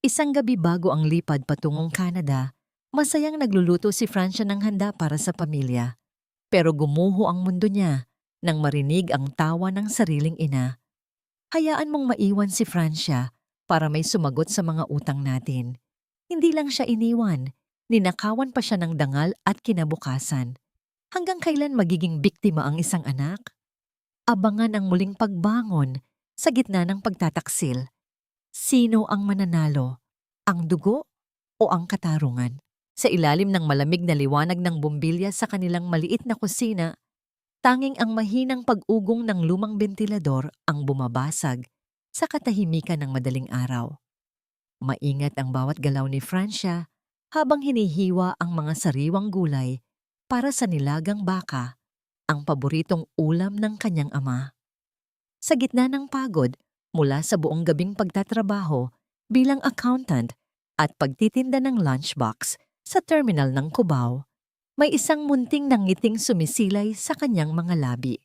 Isang gabi bago ang lipad patungong Canada, masayang nagluluto si Francia ng handa para sa pamilya. Pero gumuho ang mundo niya nang marinig ang tawa ng sariling ina. Hayaan mong maiwan si Francia para may sumagot sa mga utang natin. Hindi lang siya iniwan, ninakawan pa siya ng dangal at kinabukasan. Hanggang kailan magiging biktima ang isang anak? Abangan ang muling pagbangon sa gitna ng pagtataksil. Sino ang mananalo? Ang dugo o ang katarungan? Sa ilalim ng malamig na liwanag ng bombilya sa kanilang maliit na kusina, tanging ang mahinang pag-ugong ng lumang bentilador ang bumabasag sa katahimikan ng madaling araw. Maingat ang bawat galaw ni Francia habang hinihiwa ang mga sariwang gulay para sa nilagang baka, ang paboritong ulam ng kanyang ama. Sa gitna ng pagod mula sa buong gabing pagtatrabaho bilang accountant at pagtitinda ng lunchbox sa terminal ng Cubao, may isang munting nangiting sumisilay sa kanyang mga labi.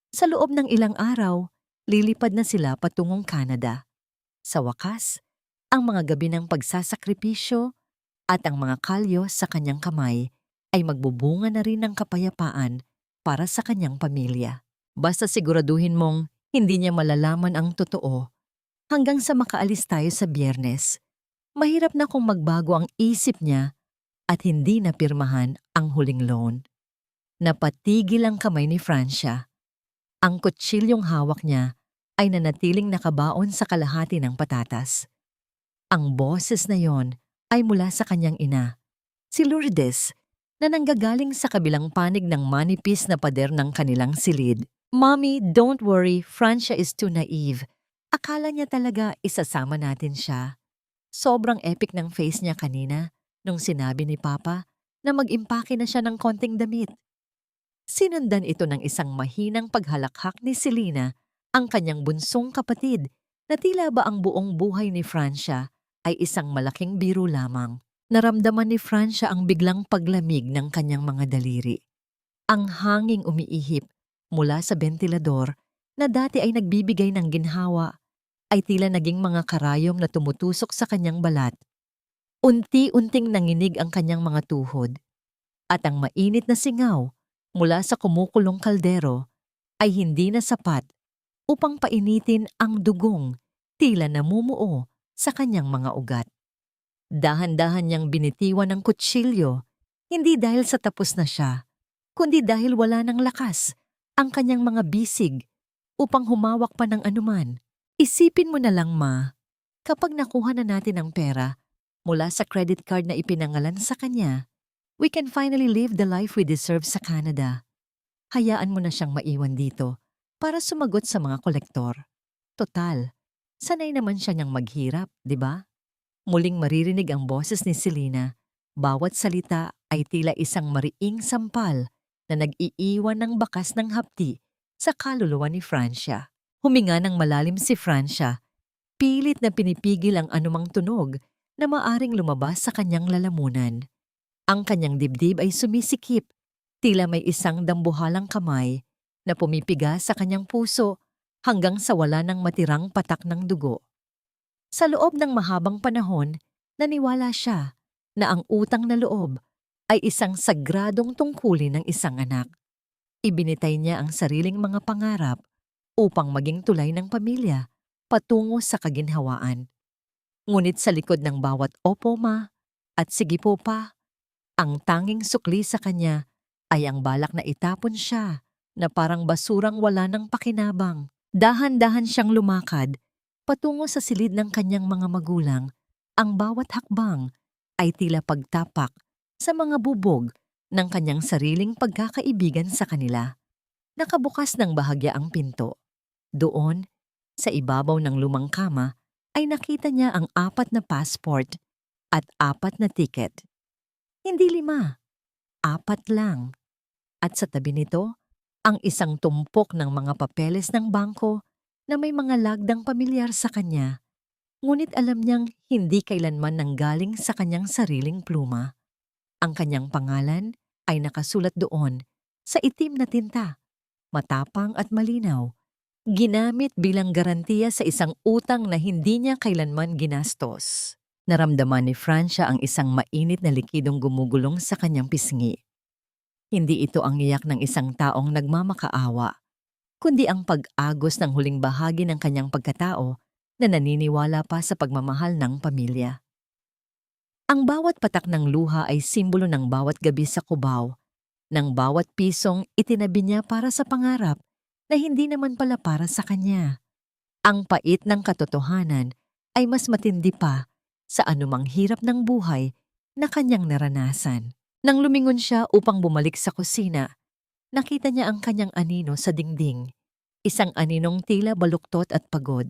Sa loob ng ilang araw, lilipad na sila patungong Canada. Sa wakas, ang mga gabi ng pagsasakripisyo at ang mga kalyo sa kanyang kamay ay magbubunga na rin ng kapayapaan para sa kanyang pamilya. Basta siguraduhin mong hindi niya malalaman ang totoo hanggang sa makaalis tayo sa Biyernes. Mahirap na kung magbago ang isip niya at hindi napirmahan ang huling loan. Napatigil ang kamay ni Francia. Ang kutsilyong hawak niya ay nanatiling nakabaon sa kalahati ng patatas. Ang boses na yon ay mula sa kanyang ina, si Lourdes, na nanggagaling sa kabilang panig ng manipis na pader ng kanilang silid. "Mommy, don't worry, Francia is too naive. Akala niya talaga isasama natin siya." Sobrang epic ng face niya kanina nung sinabi ni Papa na mag-impake na siya ng konting damit. Sinundan ito ng isang mahinang paghalakhak ni Selena, ang kanyang bunsong kapatid, na tila ba ang buong buhay ni Francia ay isang malaking biro lamang. Naramdaman ni Francia ang biglang paglamig ng kanyang mga daliri. Ang hanging umiihip mula sa bentilador na dati ay nagbibigay ng ginhawa ay tila naging mga karayom na tumutusok sa kanyang balat. Unti-unting nanginig ang kanyang mga tuhod at ang mainit na singaw mula sa kumukulong kaldero ay hindi na sapat upang painitin ang dugong tila namumuo sa kanyang mga ugat. Dahan-dahan niyang binitiwan ng kutsilyo, hindi dahil sa tapos na siya, kundi dahil wala ng lakas ang kanyang mga bisig upang humawak pa ng anuman. Isipin mo na lang, Ma, kapag nakuha na natin ang pera mula sa credit card na ipinangalan sa kanya, we can finally live the life we deserve sa Canada. Hayaan mo na siyang maiwan dito para sumagot sa mga kolektor. Total, sanay naman siya niyang maghirap, di ba? Muling maririnig ang boses ni Selena. Bawat salita ay tila isang mariing sampal na nag-iiwan ng bakas ng hapdi sa kaluluwa ni Francia. Huminga ng malalim si Francia, pilit na pinipigil ang anumang tunog na maaring lumabas sa kanyang lalamunan. Ang kanyang dibdib ay sumisikip, tila may isang dambuhalang kamay na pumipiga sa kanyang puso hanggang sa wala ng matirang patak ng dugo. Sa loob ng mahabang panahon, naniwala siya na ang utang na loob ay isang sagradong tungkulin ng isang anak. Ibinitay niya ang sariling mga pangarap upang maging tulay ng pamilya patungo sa kaginhawaan. Ngunit sa likod ng bawat "Opo, Ma" at "Sige po, Pa", ang tanging sukli sa kanya ay ang balak na itapon siya na parang basurang wala ng pakinabang. Dahan-dahan siyang lumakad patungo sa silid ng kanyang mga magulang. Ang bawat hakbang ay tila pagtapak sa mga bubog ng kanyang sariling pagkakaibigan sa kanila. Nakabukas ng bahagya ang pinto. Doon, sa ibabaw ng lumang kama, ay nakita niya ang 4 na passport at 4 na ticket. Hindi 5, 4 lang. At sa tabi nito, ang isang tumpok ng mga papeles ng bangko na may mga lagdang pamilyar sa kanya. Ngunit alam niyang hindi kailanman nanggaling sa kanyang sariling pluma. Ang kanyang pangalan ay nakasulat doon sa itim na tinta, matapang at malinaw, ginamit bilang garantiya sa isang utang na hindi niya kailanman ginastos. Naramdaman ni Francia ang isang mainit na likidong gumugulong sa kanyang pisngi. Hindi ito ang iyak ng isang taong nagmamakaawa, kundi ang pag-agos ng huling bahagi ng kanyang pagkatao na naniniwala pa sa pagmamahal ng pamilya. Ang bawat patak ng luha ay simbolo ng bawat gabi sa Cubao, ng bawat pisong itinabi niya para sa pangarap na hindi naman pala para sa kanya. Ang pait ng katotohanan ay mas matindi pa sa anumang hirap ng buhay na kanyang naranasan. Nang lumingon siya upang bumalik sa kusina, nakita niya ang kanyang anino sa dingding, isang aninong tila baluktot at pagod.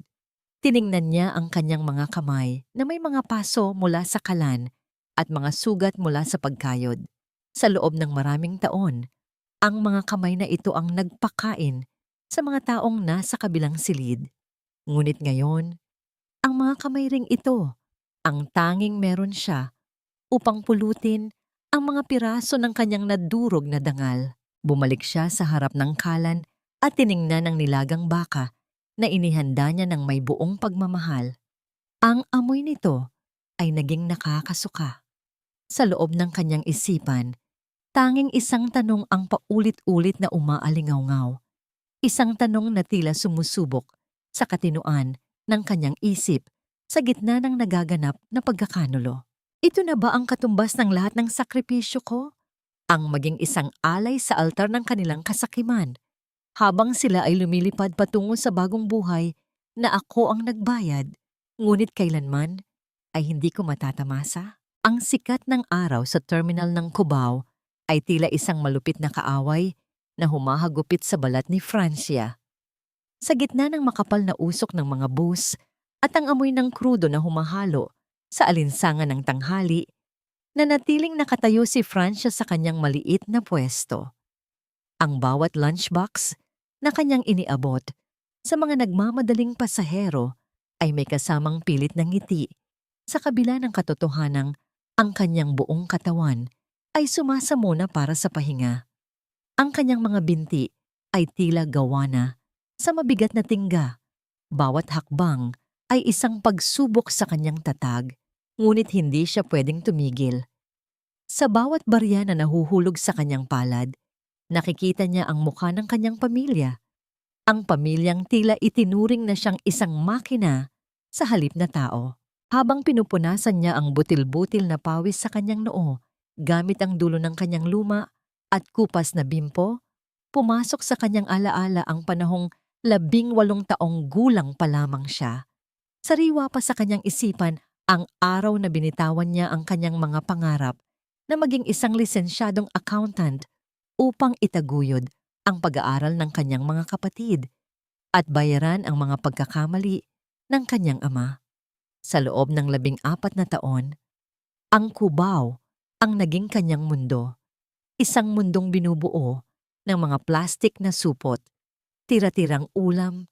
Tiningnan niya ang kanyang mga kamay na may mga paso mula sa kalan at mga sugat mula sa pagkayod. Sa loob ng maraming taon, ang mga kamay na ito ang nagpakain sa mga taong nasa kabilang silid. Ngunit ngayon, ang mga kamay ring ito, ang tanging meron siya upang pulutin ang mga piraso ng kanyang nadurog na dangal. Bumalik siya sa harap ng kalan at tiningnan ang nilagang baka na inihanda niya ng may buong pagmamahal. Ang amoy nito ay naging nakakasuka. Sa loob ng kanyang isipan, tanging isang tanong ang paulit-ulit na umaalingaw-ngaw. Isang tanong na tila sumusubok sa katinuan ng kanyang isip sa gitna ng nagaganap na pagkakanulo. Ito na ba ang katumbas ng lahat ng sakripisyo ko? Ang maging isang alay sa altar ng kanilang kasakiman, habang sila ay lumilipad patungo sa bagong buhay na ako ang nagbayad, ngunit kailanman ay hindi ko matatamasa. Ang sikat ng araw sa terminal ng Cubao ay tila isang malupit na kaaway na humahagupit sa balat ni Francia. Sa gitna ng makapal na usok ng mga bus at ang amoy ng krudo na humahalo sa alinsangan ng tanghali, nanatiling nakatayo si Francia sa kanyang maliit na pwesto. Ang bawat lunchbox na kanyang iniabot sa mga nagmamadaling pasahero ay may kasamang pilit ng ngiti sa kabila ng katotohanang ang kanyang buong katawan ay sumasamo na para sa pahinga. Ang kanyang mga binti ay tila gawa na sa mabigat na tingga. Bawat hakbang ay isang pagsubok sa kanyang tatag, ngunit hindi siya pwedeng tumigil. Sa bawat barya na nahuhulog sa kanyang palad, nakikita niya ang mukha ng kanyang pamilya. Ang pamilyang tila itinuring na siyang isang makina sa halip na tao. Habang pinupunasan niya ang butil-butil na pawis sa kanyang noo, gamit ang dulo ng kanyang luma at kupas na bimpo, pumasok sa kanyang alaala ang panahong 18 taong gulang pa lamang siya. Sariwa pa sa kanyang isipan ang araw na binitawan niya ang kanyang mga pangarap na maging isang lisensyadong accountant upang itaguyod ang pag-aaral ng kanyang mga kapatid at bayaran ang mga pagkakamali ng kanyang ama. Sa loob ng 14 na taon, ang Cubao ang naging kanyang mundo. Isang mundong binubuo ng mga plastik na supot, tira-tirang ulam,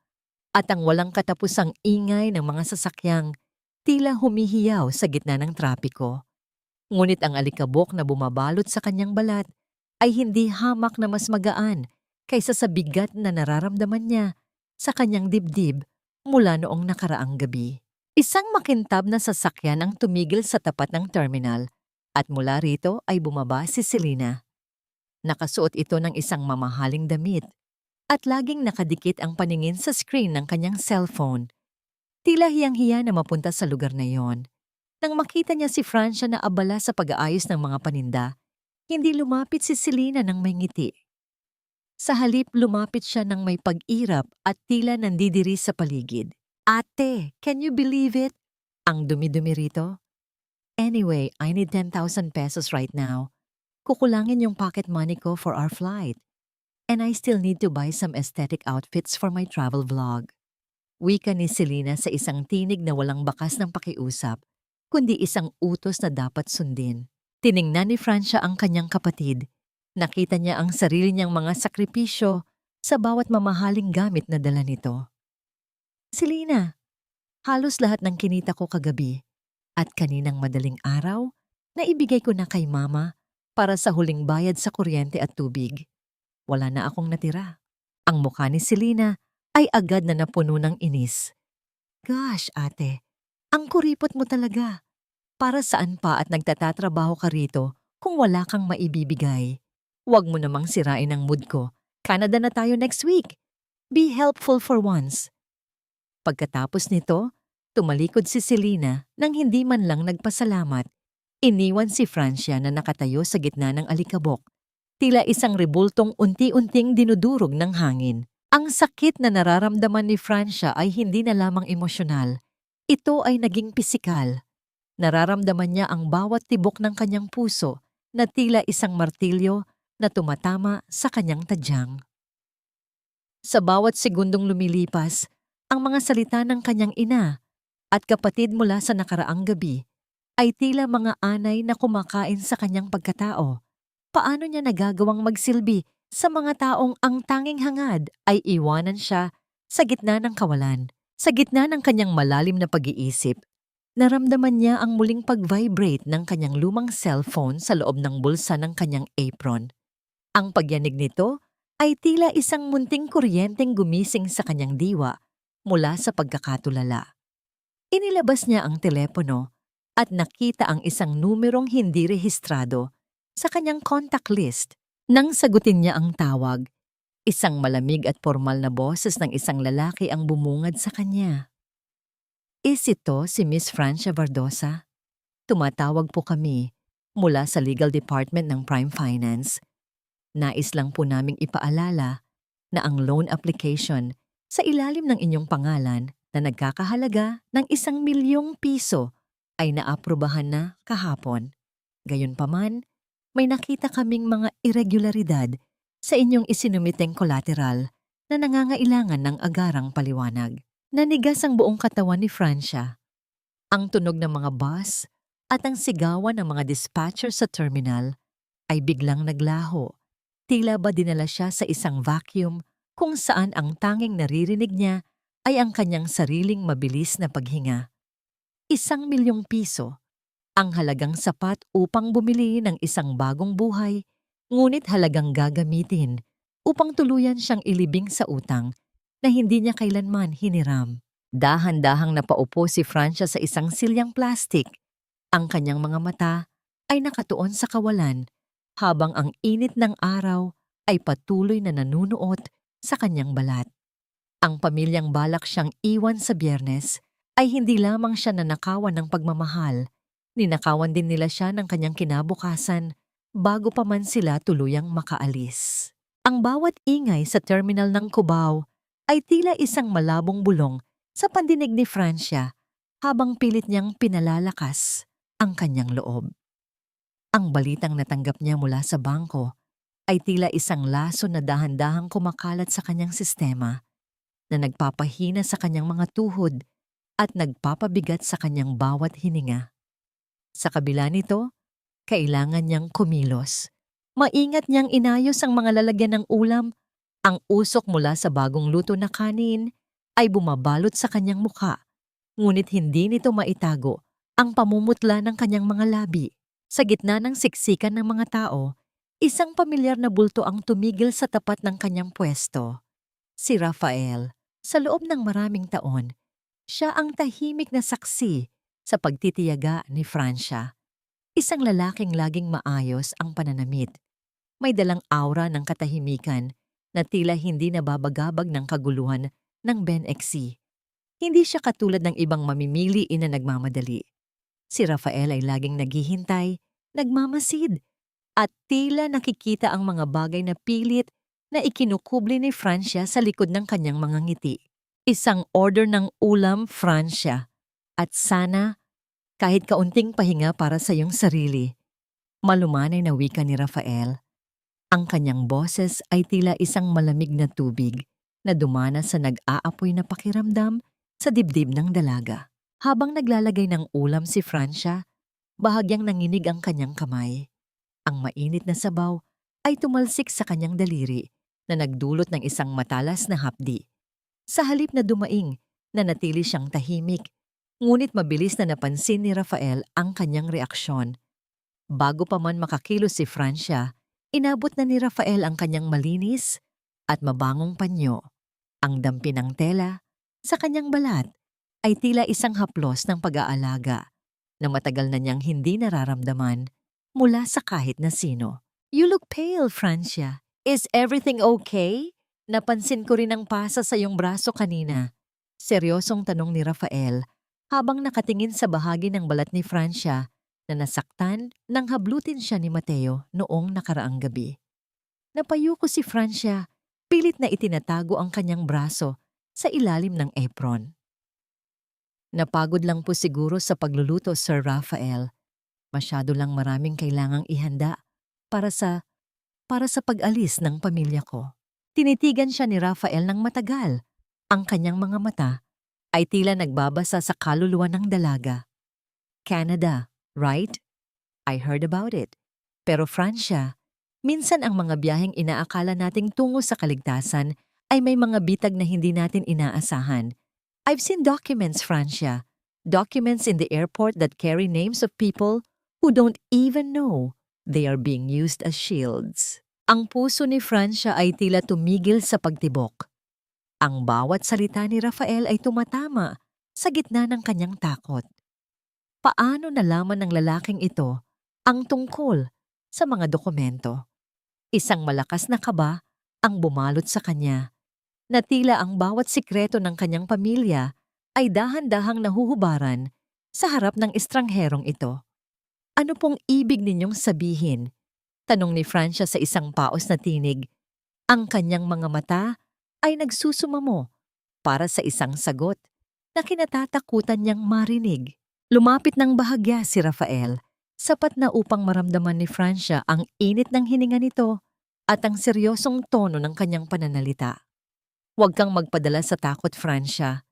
at ang walang katapusang ingay ng mga sasakyang tila humihiyaw sa gitna ng trapiko. Ngunit ang alikabok na bumabalot sa kanyang balat ay hindi hamak na mas magaan kaysa sa bigat na nararamdaman niya sa kanyang dibdib mula noong nakaraang gabi. Isang makintab na sasakyan ang tumigil sa tapat ng terminal at mula rito ay bumaba si Selena. Nakasuot ito ng isang mamahaling damit at laging nakadikit ang paningin sa screen ng kanyang cellphone. Tila hiyang-hiya na mapunta sa lugar na yon. Nang makita niya si Francia na abala sa pag-aayos ng mga paninda, hindi lumapit si Selena ng may ngiti. Sa halip lumapit siya ng may pag-irap at tila nandidiri sa paligid. Ate, can you believe it? Ang dumi-dumi rito. Anyway, I need 10,000 pesos right now. Kukulangin yung pocket money ko for our flight. And I still need to buy some aesthetic outfits for my travel vlog. Wika ni Selena sa isang tinig na walang bakas ng pakiusap, kundi isang utos na dapat sundin. Tiningnan ni Francia ang kanyang kapatid. Nakita niya ang sarili niyang mga sakripisyo sa bawat mamahaling gamit na dala nito. Selena, halos lahat ng kinita ko kagabi at kaninang madaling araw na ibigay ko na kay mama para sa huling bayad sa kuryente at tubig. Wala na akong natira. Ang mukha ni Selena ay agad na napuno ng inis. Gosh, ate, ang kuripot mo talaga. Para saan pa at nagtatatrabaho ka rito kung wala kang maibibigay? Huwag mo namang sirain ang mood ko. Canada na tayo next week. Be helpful for once. Pagkatapos nito, tumalikod si Selena nang hindi man lang nagpasalamat. Iniwan si Francia na nakatayo sa gitna ng alikabok. Tila isang rebultong unti-unting dinudurog ng hangin. Ang sakit na nararamdaman ni Francia ay hindi na lamang emosyonal. Ito ay naging pisikal. Nararamdaman niya ang bawat tibok ng kanyang puso na tila isang martilyo na tumatama sa kanyang tadyang. Sa bawat segundong lumilipas, ang mga salita ng kanyang ina at kapatid mula sa nakaraang gabi ay tila mga anay na kumakain sa kanyang pagkatao. Paano niya nagagawang magsilbi sa mga taong ang tanging hangad ay iwanan siya sa gitna ng kawalan? Sa gitna ng kanyang malalim na pag-iisip, naramdaman niya ang muling pag-vibrate ng kanyang lumang cellphone sa loob ng bulsa ng kanyang apron. Ang pagyanig nito ay tila isang munting kuryenteng gumising sa kanyang diwa mula sa pagkakatulala. Inilabas niya ang telepono at nakita ang isang numerong hindi rehistrado sa kanyang contact list. Nang sagutin niya ang tawag, isang malamig at formal na boses ng isang lalaki ang bumungad sa kanya. Is ito si Miss Francia Verdosa? Tumatawag po kami mula sa legal department ng Prime Finance. Nais lang po naming ipaalala na ang loan application sa ilalim ng inyong pangalan na nagkakahalaga ng 1 milyong piso ay naaprubahan na kahapon. Gayunpaman, may nakita kaming mga irregularidad sa inyong isinumiteng collateral na nangangailangan ng agarang paliwanag. Nanigas ang buong katawan ni Francia. Ang tunog ng mga bus at ang sigawan ng mga dispatcher sa terminal ay biglang naglaho. Tila ba dinala siya sa isang vacuum kung saan ang tanging naririnig niya ay ang kanyang sariling mabilis na paghinga. 1 milyong piso, ang halagang sapat upang bumili ng isang bagong buhay, ngunit halagang gagamitin upang tuluyan siyang ilibing sa utang na hindi niya kailanman hiniram. Dahan-dahang napaupo si Francia sa isang silyang plastik. Ang kanyang mga mata ay nakatuon sa kawalan habang ang init ng araw ay patuloy na nanunuot sa kanyang balat. Ang pamilyang balak siyang iwan sa Biyernes ay hindi lamang siya nanakawan ng pagmamahal, ninakawan din nila siya ng kanyang kinabukasan bago pa man sila tuluyang makaalis. Ang bawat ingay sa terminal ng Cubao ay tila isang malabong bulong sa pandinig ni Francia habang pilit niyang pinalalakas ang kanyang loob. Ang balitang natanggap niya mula sa bangko ay tila isang laso na dahan-dahang kumakalat sa kanyang sistema na nagpapahina sa kanyang mga tuhod at nagpapabigat sa kanyang bawat hininga. Sa kabila nito, kailangan niyang kumilos. Maingat niyang inayos ang mga lalagyan ng ulam. Ang usok mula sa bagong luto na kanin ay bumabalot sa kanyang mukha, ngunit hindi nito maitago ang pamumutla ng kanyang mga labi. Sa gitna ng siksikan ng mga tao, isang pamilyar na bulto ang tumigil sa tapat ng kanyang pwesto. Si Rafael, sa loob ng maraming taon, siya ang tahimik na saksi sa pagtitiyaga ni Francia. Isang lalaking laging maayos ang pananamit. May dalang aura ng katahimikan na tila hindi nababagabag ng kaguluhan ng Ben-Exi. Hindi siya katulad ng ibang mamimili na nagmamadali. Si Rafael ay laging naghihintay, nagmamasid, at tila nakikita ang mga bagay na pilit na ikinukubli ni Francia sa likod ng kanyang mga ngiti. Isang order ng ulam, Francia, at sana kahit kaunting pahinga para sa iyong sarili. Malumanay na wika ni Rafael. Ang kanyang boses ay tila isang malamig na tubig na dumana sa nag-aapoy na pakiramdam sa dibdib ng dalaga. Habang naglalagay ng ulam si Francia, bahagyang nanginig ang kanyang kamay. Ang mainit na sabaw ay tumalsik sa kanyang daliri na nagdulot ng isang matalas na hapdi. Sa halip na dumaing, nanatili siyang tahimik, ngunit mabilis na napansin ni Rafael ang kanyang reaksyon. Bago pa man makakilos si Francia, inabot na ni Rafael ang kanyang malinis at mabangong panyo. Ang dampi ng tela sa kanyang balat ay tila isang haplos ng pag-aalaga. na matagal na niyang hindi nararamdaman mula sa kahit na sino. "You look pale, Francia. Is everything okay?" Napansin ko rin ang pasa sa iyong braso kanina. Seryosong tanong ni Rafael habang nakatingin sa bahagi ng balat ni Francia na nasaktan nang hablutin siya ni Mateo noong nakaraang gabi. Napayuko si Francia, pilit na itinatago ang kanyang braso sa ilalim ng apron. "Napagod lang po siguro sa pagluluto, Sir Rafael. Masyado lang maraming kailangang ihanda para sa pag-alis ng pamilya ko." Tinitigan siya ni Rafael ng matagal. Ang kanyang mga mata ay tila nagbabasa sa kaluluwa ng dalaga. "Canada, right? I heard about it. Pero Francia, minsan ang mga biyaheng inaakala nating tungo sa kaligtasan ay may mga bitag na hindi natin inaasahan. I've seen documents, Francia. Documents in the airport that carry names of people who don't even know they are being used as shields." Ang puso ni Francia ay tila tumigil sa pagtibok. Ang bawat salita ni Rafael ay tumatama sa gitna ng kanyang takot. Paano nalaman ng lalaking ito ang tungkol sa mga dokumento? Isang malakas na kaba ang bumalot sa kanya, na tila ang bawat sikreto ng kanyang pamilya ay dahan-dahang nahuhubaran sa harap ng estrangherong ito. "Ano pong ibig ninyong sabihin?" Tanong ni Francia sa isang paos na tinig. Ang kanyang mga mata ay nagsusumamo para sa isang sagot na kinatatakutan niyang marinig. Lumapit ng bahagya si Rafael, sapat na upang maramdaman ni Francia ang init ng hininga nito at ang seryosong tono ng kanyang pananalita. "Huwag kang magpadala sa takot, Francia,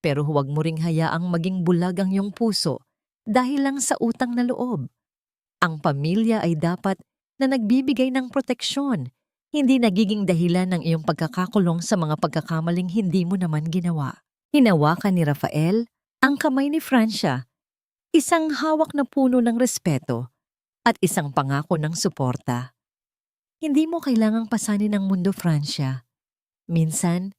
pero huwag mo ring hayaang maging bulag ang iyong puso dahil lang sa utang na loob. Ang pamilya ay dapat na nagbibigay ng proteksyon, hindi nagiging dahilan ng iyong pagkakakulong sa mga pagkakamaling hindi mo naman ginawa." Hinawakan ni Rafael ang kamay ni Francia, isang hawak na puno ng respeto at isang pangako ng suporta. "Hindi mo kailangang pasanin ang mundo, Francia. Minsan,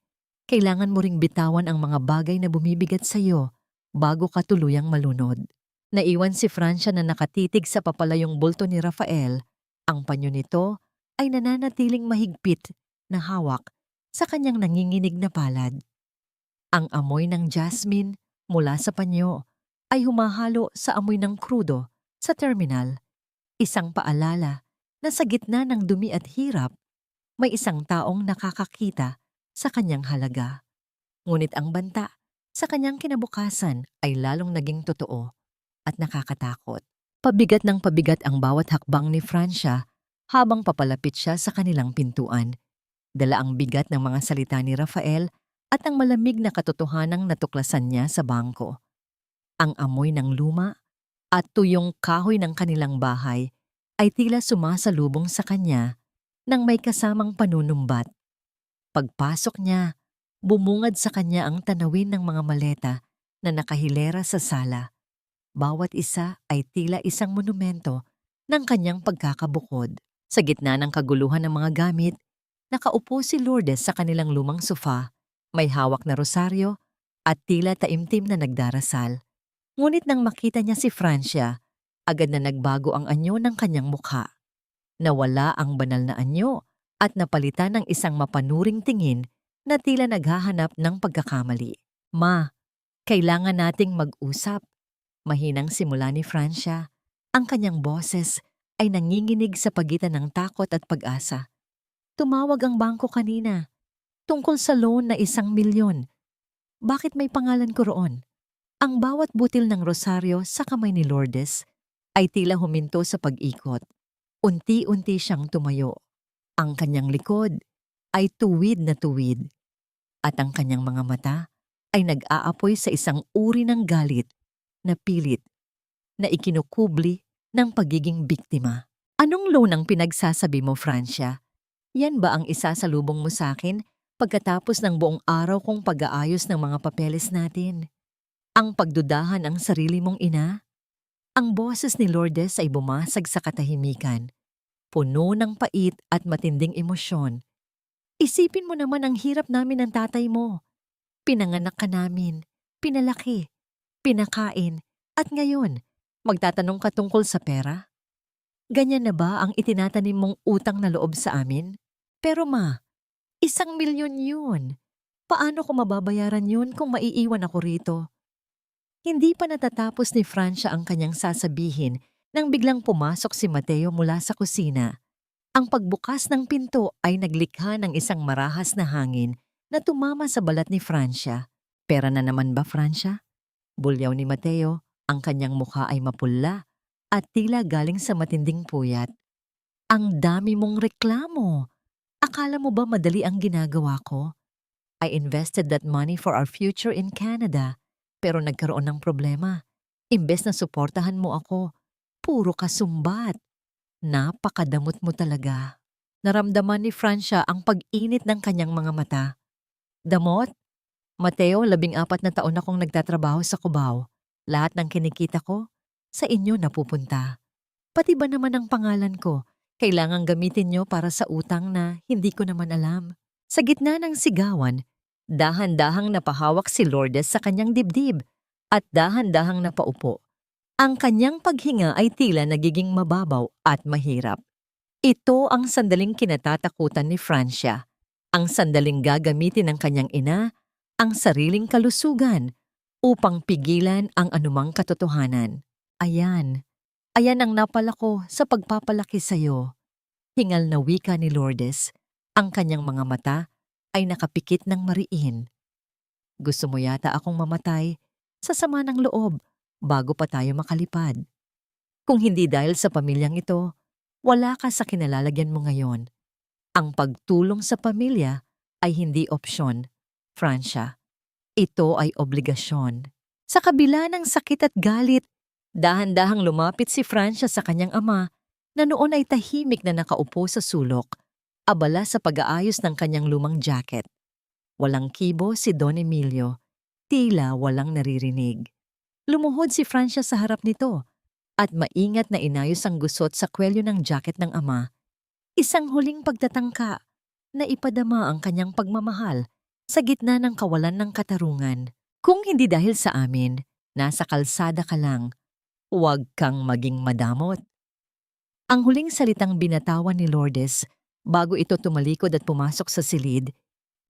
kailangan mo ring bitawan ang mga bagay na bumibigat sa iyo bago ka tuluyang malunod." Naiwan si Francia na nakatitig sa papalayong bulto ni Rafael. Ang panyo nito ay nananatiling mahigpit na hawak sa kanyang nanginginig na palad. Ang amoy ng jasmine mula sa panyo ay humahalo sa amoy ng krudo sa terminal. Isang paalala na sa gitna ng dumi at hirap, may isang taong nakakakita sa kanyang halaga. Ngunit ang banta sa kanyang kinabukasan ay lalong naging totoo at nakakatakot. Pabigat ng pabigat ang bawat hakbang ni Francia habang papalapit siya sa kanilang pintuan. Dala ang bigat ng mga salita ni Rafael at ang malamig na katotohanang natuklasan niya sa bangko. Ang amoy ng luma at tuyong kahoy ng kanilang bahay ay tila sumasalubong sa kanya nang may kasamang panunumbat. Pagpasok niya, bumungad sa kanya ang tanawin ng mga maleta na nakahilera sa sala. Bawat isa ay tila isang monumento ng kanyang pagkakabukod. Sa gitna ng kaguluhan ng mga gamit, nakaupo si Lourdes sa kanilang lumang sofa, may hawak na rosaryo at tila taimtim na nagdarasal. Ngunit nang makita niya si Francia, agad na nagbago ang anyo ng kanyang mukha. Nawala ang banal na anyo at napalitan ng isang mapanuring tingin na tila naghahanap ng pagkakamali. "Ma, kailangan nating mag-usap." Mahinang simula ni Francia. Ang kanyang boses ay nanginginig sa pagitan ng takot at pag-asa. "Tumawag ang bangko kanina tungkol sa loan na 1 milyon. Bakit may pangalan ko roon?" Ang bawat butil ng rosaryo sa kamay ni Lourdes ay tila huminto sa pag-ikot. Unti-unti siyang tumayo. Ang kanyang likod ay tuwid na tuwid at ang kanyang mga mata ay nag-aapoy sa isang uri ng galit na pilit na ikinukubli ng pagiging biktima. "Anong loan ang pinagsasabi mo, Francia? Yan ba ang isasalubong mo sa akin pagkatapos ng buong araw kong pag-aayos ng mga papeles natin? Ang pagdudahan ang sarili mong ina?" Ang boses ni Lourdes ay bumasag sa katahimikan, puno ng pait at matinding emosyon. "Isipin mo naman ang hirap namin ng tatay mo. Pinanganak ka namin, pinalaki, pinakain, at ngayon Magtatanong ka tungkol sa pera? Ganyan na ba ang itinatanim mong utang na loob sa amin? Pero ma, 1,000,000 yun. Paano ko mababayaran yun kung maiiwan ako rito? Hindi pa natatapos ni Francia ang kanyang sasabihin nang biglang pumasok si Mateo mula sa kusina. Ang pagbukas ng pinto ay naglikha ng isang marahas na hangin na tumama sa balat ni Francia. Pera na naman ba, Francia? Bulyaw ni Mateo, ang kanyang mukha ay mapula at tila galing sa matinding puyat. Ang dami mong reklamo. Akala mo ba madali ang ginagawa ko? I invested that money for our future in Canada. Pero nagkaroon ng problema. Imbes na suportahan mo ako, puro ka sumbat. Napakadamot mo talaga. Naramdaman ni Francia ang pag-init ng kanyang mga mata. Damot? Mateo, 14 na taon akong nagtatrabaho sa Cubao. Lahat ng kinikita ko, sa inyo napupunta. Pati ba naman ang pangalan ko, kailangang gamitin nyo para sa utang na hindi ko naman alam. Sa gitna ng sigawan, dahan-dahang napahawak si Lourdes sa kanyang dibdib at dahan-dahang napaupo. Ang kanyang paghinga ay tila nagiging mababaw at mahirap. Ito ang sandaling kinatatakutan ni Francia. Ang sandaling gagamitin ng kanyang ina, ang sariling kalusugan, upang pigilan ang anumang katotohanan. Ayan ang napala ko sa pagpapalaki sa'yo. Hingal na wika ni Lourdes. Ang kanyang mga mata ay nakapikit ng mariin. Gusto mo yata akong mamatay sa sama ng loob bago pa tayo makalipad. Kung hindi dahil sa pamilyang ito, wala ka sa kinalalagyan mo ngayon. Ang pagtulong sa pamilya ay hindi opsyon, Francia. Ito ay obligasyon. Sa kabila ng sakit at galit, dahan-dahang lumapit si Francia sa kanyang ama na noon ay tahimik na nakaupo sa sulok, abala sa pag-aayos ng kanyang lumang jacket. Walang kibo si Don Emilio, tila walang naririnig. Lumuhod si Francia sa harap nito at maingat na inayos ang gusot sa kwelyo ng jacket ng ama. Isang huling pagtatangka na ipadama ang kanyang pagmamahal sa gitna ng kawalan ng katarungan. Kung hindi dahil sa amin, nasa kalsada ka lang, huwag kang maging madamot. Ang huling salitang binatawan ni Lourdes bago ito tumalikod at pumasok sa silid,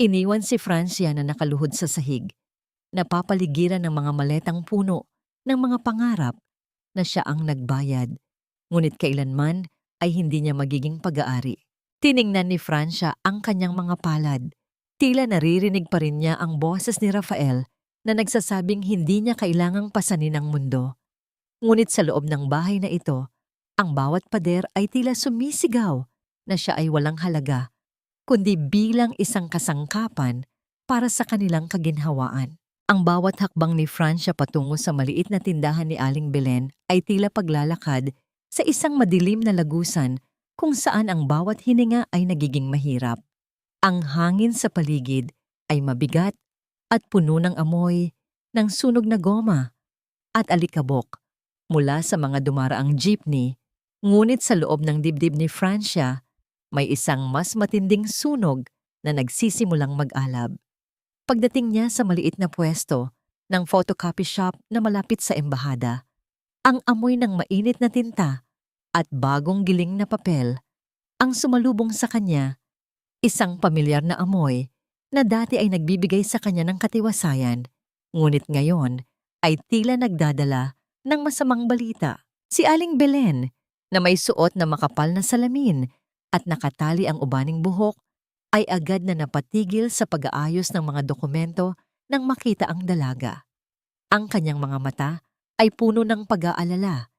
iniwan si Francia na nakaluhod sa sahig, napapaligiran ng mga maletang puno ng mga pangarap na siya ang nagbayad, ngunit kailanman ay hindi niya magiging pag-aari. Tiningnan ni Francia ang kanyang mga palad. Tila naririnig pa rin niya ang boses ni Rafael na nagsasabing hindi niya kailangang pasanin ang mundo. Ngunit sa loob ng bahay na ito, ang bawat pader ay tila sumisigaw na siya ay walang halaga, kundi bilang isang kasangkapan para sa kanilang kaginhawaan. Ang bawat hakbang ni Francia patungo sa maliit na tindahan ni Aling Belen ay tila paglalakad sa isang madilim na lagusan kung saan ang bawat hininga ay nagiging mahirap. Ang hangin sa paligid ay mabigat at puno ng amoy ng sunog na goma at alikabok mula sa mga dumaraang jeepney, ngunit sa loob ng dibdib ni Francia, may isang mas matinding sunog na nagsisimulang mag-alab. Pagdating niya sa maliit na pwesto ng photocopy shop na malapit sa embahada, ang amoy ng mainit na tinta at bagong giling na papel ang sumalubong sa kanya, isang pamilyar na amoy na dati ay nagbibigay sa kanya ng katiwasayan, ngunit ngayon ay tila nagdadala ng masamang balita. Si Aling Belen, na may suot na makapal na salamin at nakatali ang ubaning buhok, ay agad na napatigil sa pag-aayos ng mga dokumento nang makita ang dalaga. Ang kanyang mga mata ay puno ng pag-aalala,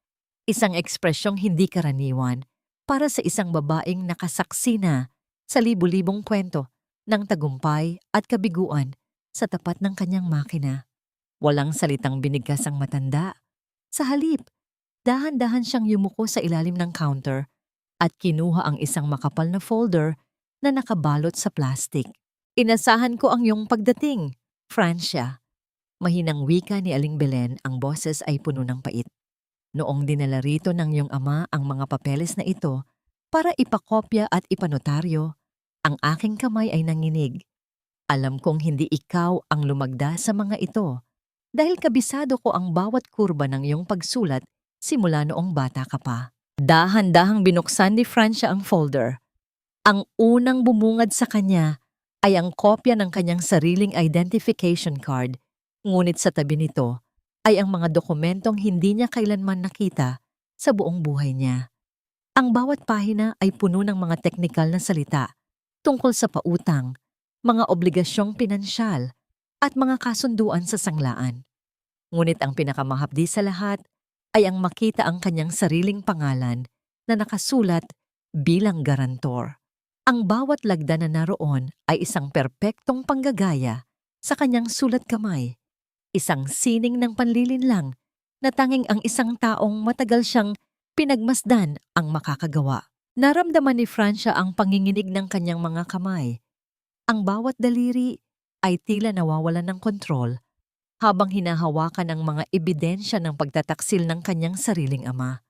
isang ekspresyong hindi karaniwan para sa isang babaeng nakasaksi na sa libu-libong kwento ng tagumpay at kabiguan sa tapat ng kanyang makina. Walang salitang binigkas ang matanda. Sa halip, dahan-dahan siyang yumuko sa ilalim ng counter at kinuha ang isang makapal na folder na nakabalot sa plastik. Inasahan ko ang iyong pagdating, Francia. Mahinang wika ni Aling Belen, ang boses ay puno ng pait. Noong dinala rito ng iyong ama ang mga papeles na ito para ipakopya at ipanotaryo, ang aking kamay ay nanginig. Alam kong hindi ikaw ang lumagda sa mga ito dahil kabisado ko ang bawat kurba ng iyong pagsulat simula noong bata ka pa. Dahan-dahang binuksan ni Francia ang folder. Ang unang bumungad sa kanya ay ang kopya ng kanyang sariling identification card, ngunit sa tabi nito ay ang mga dokumentong hindi niya kailanman nakita sa buong buhay niya. Ang bawat pahina ay puno ng mga teknikal na salita tungkol sa pautang, mga obligasyong pinansyal, at mga kasunduan sa sanglaan. Ngunit ang pinakamahapdi sa lahat ay ang makita ang kanyang sariling pangalan na nakasulat bilang garantor. Ang bawat lagda na naroon ay isang perpektong panggagaya sa kanyang sulat kamay, isang sining ng panlilinlang na tanging ang isang taong matagal siyang pinagmasdan ang makakagawa. Naramdaman ni Francia ang panginginig ng kanyang mga kamay. Ang bawat daliri ay tila nawawalan ng kontrol habang hinahawakan ang mga ebidensya ng pagtataksil ng kanyang sariling ama.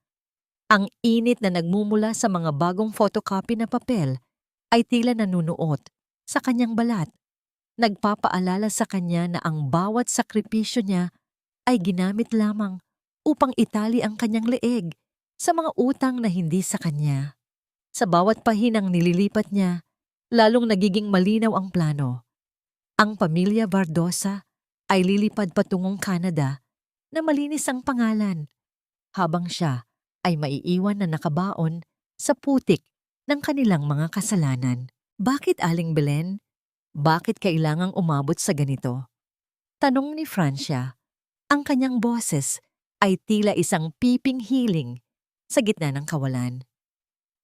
Ang init na nagmumula sa mga bagong photocopy na papel ay tila nanunuot sa kanyang balat, nagpapaalala sa kanya na ang bawat sakripisyo niya ay ginamit lamang upang itali ang kanyang leeg sa mga utang na hindi sa kanya. Sa bawat pahinang nililipat niya, lalong nagiging malinaw ang plano. Ang pamilya Vardosa ay lilipad patungong Canada na malinis ang pangalan, habang siya ay maiiwan na nakabaon sa putik ng kanilang mga kasalanan. Bakit, Aling Belen? Bakit kailangang umabot sa ganito? Tanong ni Francia. Ang kanyang boses ay tila isang piping hiling sa gitna ng kawalan.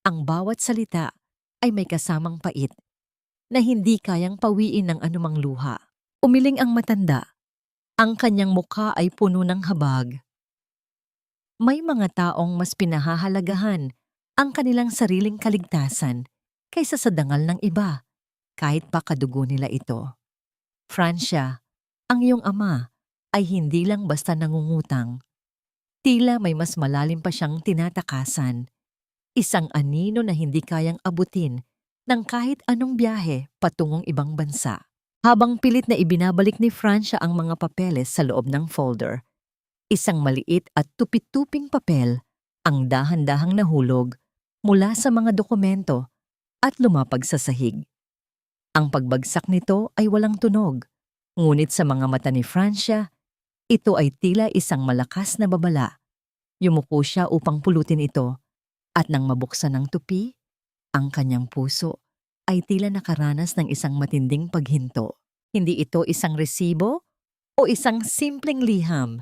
Ang bawat salita ay may kasamang pait na hindi kayang pawiin ng anumang luha. Umiling ang matanda. Ang kanyang mukha ay puno ng habag. May mga taong mas pinahahalagahan ang kanilang sariling kaligtasan kaysa sa dangal ng iba, kahit pa kadugo nila ito. Francia, ang iyong ama ay hindi lang basta nangungutang. Tila may mas malalim pa siyang tinatakasan. Isang anino na hindi kayang abutin ng kahit anong biyahe patungong ibang bansa. Habang pilit na ibinabalik ni Francia ang mga papeles sa loob ng folder, isang maliit at tupit-tuping papel ang dahan-dahang nahulog mula sa mga dokumento at lumapag sa sahig. Ang pagbagsak nito ay walang tunog, ngunit sa mga mata ni Francia, ito ay tila isang malakas na babala. Yumuko siya upang pulutin ito, at nang mabuksan ang tupi, ang kanyang puso ay tila nakaranas ng isang matinding paghinto. Hindi ito isang resibo o isang simpleng liham.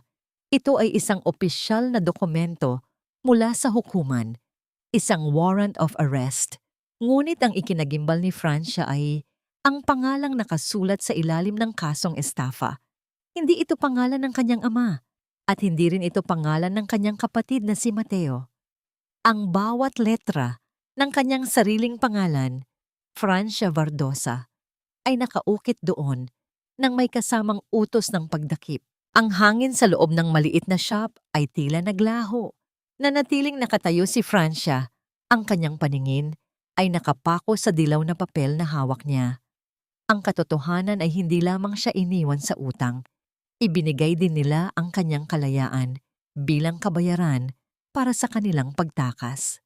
Ito ay isang opisyal na dokumento mula sa hukuman, isang warrant of arrest. Ngunit ang ikinagimbal ni Francia ay ang pangalang nakasulat sa ilalim ng kasong estafa. Hindi ito pangalan ng kanyang ama at hindi rin ito pangalan ng kanyang kapatid na si Mateo. Ang bawat letra ng kanyang sariling pangalan, Francia Vardosa, ay nakaukit doon nang may kasamang utos ng pagdakip. Ang hangin sa loob ng maliit na shop ay tila naglaho. Nanatiling nakatayo si Francia. Ang kanyang paningin ay nakapako sa dilaw na papel na hawak niya. Ang katotohanan ay hindi lamang siya iniwan sa utang. Ibinigay din nila ang kanyang kalayaan bilang kabayaran para sa kanilang pagtakas.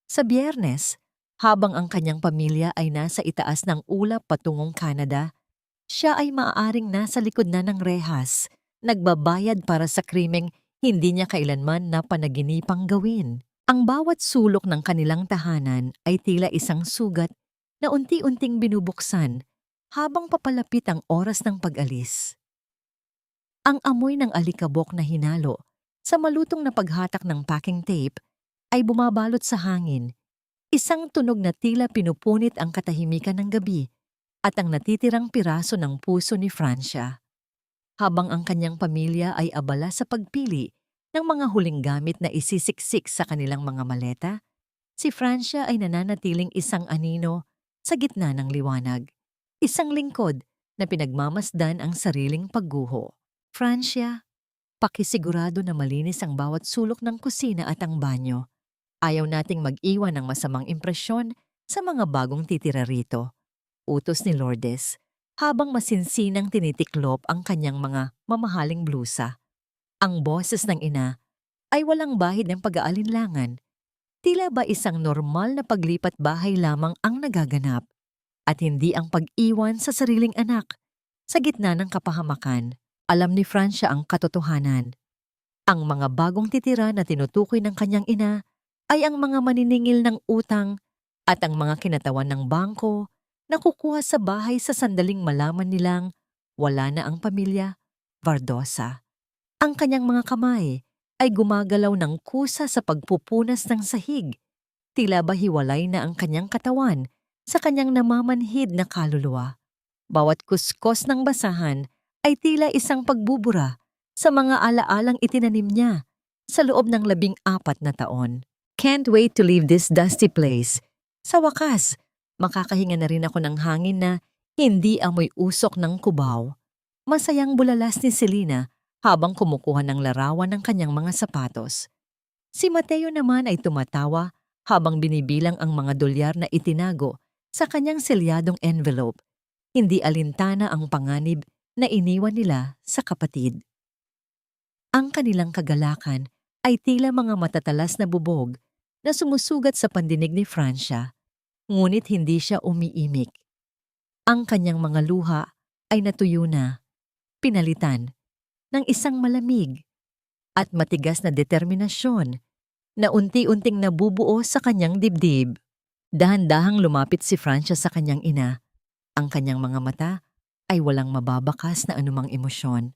Sa Biyernes, habang ang kanyang pamilya ay nasa itaas ng ulap patungong Canada, siya ay maaaring nasa likod na ng rehas, nagbabayad para sa krimeng hindi niya kailanman na panaginipang gawin. Ang bawat sulok ng kanilang tahanan ay tila isang sugat na unti-unting binubuksan habang papalapit ang oras ng pag-alis. Ang amoy ng alikabok na hinalo sa malutong na paghatak ng packing tape ay bumabalot sa hangin, isang tunog na tila pinupunit ang katahimikan ng gabi at ang natitirang piraso ng puso ni Francia. Habang ang kanyang pamilya ay abala sa pagpili ng mga huling gamit na isisiksik sa kanilang mga maleta, si Francia ay nananatiling isang anino sa gitna ng liwanag. Isang lingkod na pinagmamasdan ang sariling pagguho. Francia, pakisigurado na malinis ang bawat sulok ng kusina at ang banyo. Ayaw nating mag-iwan ng masamang impresyon sa mga bagong titira rito. Utos ni Lourdes, habang masinsinang tinitiklop ang kanyang mga mamahaling blusa. Ang boses ng ina ay walang bahid ng pag-aalinlangan. Tila ba isang normal na paglipat bahay lamang ang nagaganap at hindi ang pag-iwan sa sariling anak sa gitna ng kapahamakan. Alam ni Francia ang katotohanan. Ang mga bagong titira na tinutukoy ng kanyang ina ay ang mga maniningil ng utang at ang mga kinatawan ng bangko na kukuha sa bahay sa sandaling malaman nilang wala na ang pamilya Vardosa. Ang kanyang mga kamay ay gumagalaw ng kusa sa pagpupunas ng sahig. Tila ba hiwalay na ang kanyang katawan sa kanyang namamanhid na kaluluwa. Bawat kuskos ng basahan ay tila isang pagbubura sa mga alaalang itinanim niya sa loob ng 14 na taon. Can't wait to leave this dusty place. Sa wakas, makakahinga na rin ako ng hangin na hindi amoy usok ng kubaw. Masayang bulalas ni Selena habang kumukuha ng larawan ng kanyang mga sapatos. Si Mateo naman ay tumatawa habang binibilang ang mga dolyar na itinago sa kanyang selyadong envelope. Hindi alintana ang panganib na iniwan nila sa kapatid. Ang kanilang kagalakan ay tila mga matatalas na bubog na sumusugat sa pandinig ni Francia, ngunit hindi siya umiimik. Ang kanyang mga luha ay natuyo na, pinalitan ng isang malamig at matigas na determinasyon na unti-unting nabubuo sa kanyang dibdib. Dahan-dahang lumapit si Francia sa kanyang ina. Ang kanyang mga mata ay walang mababakas na anumang emosyon.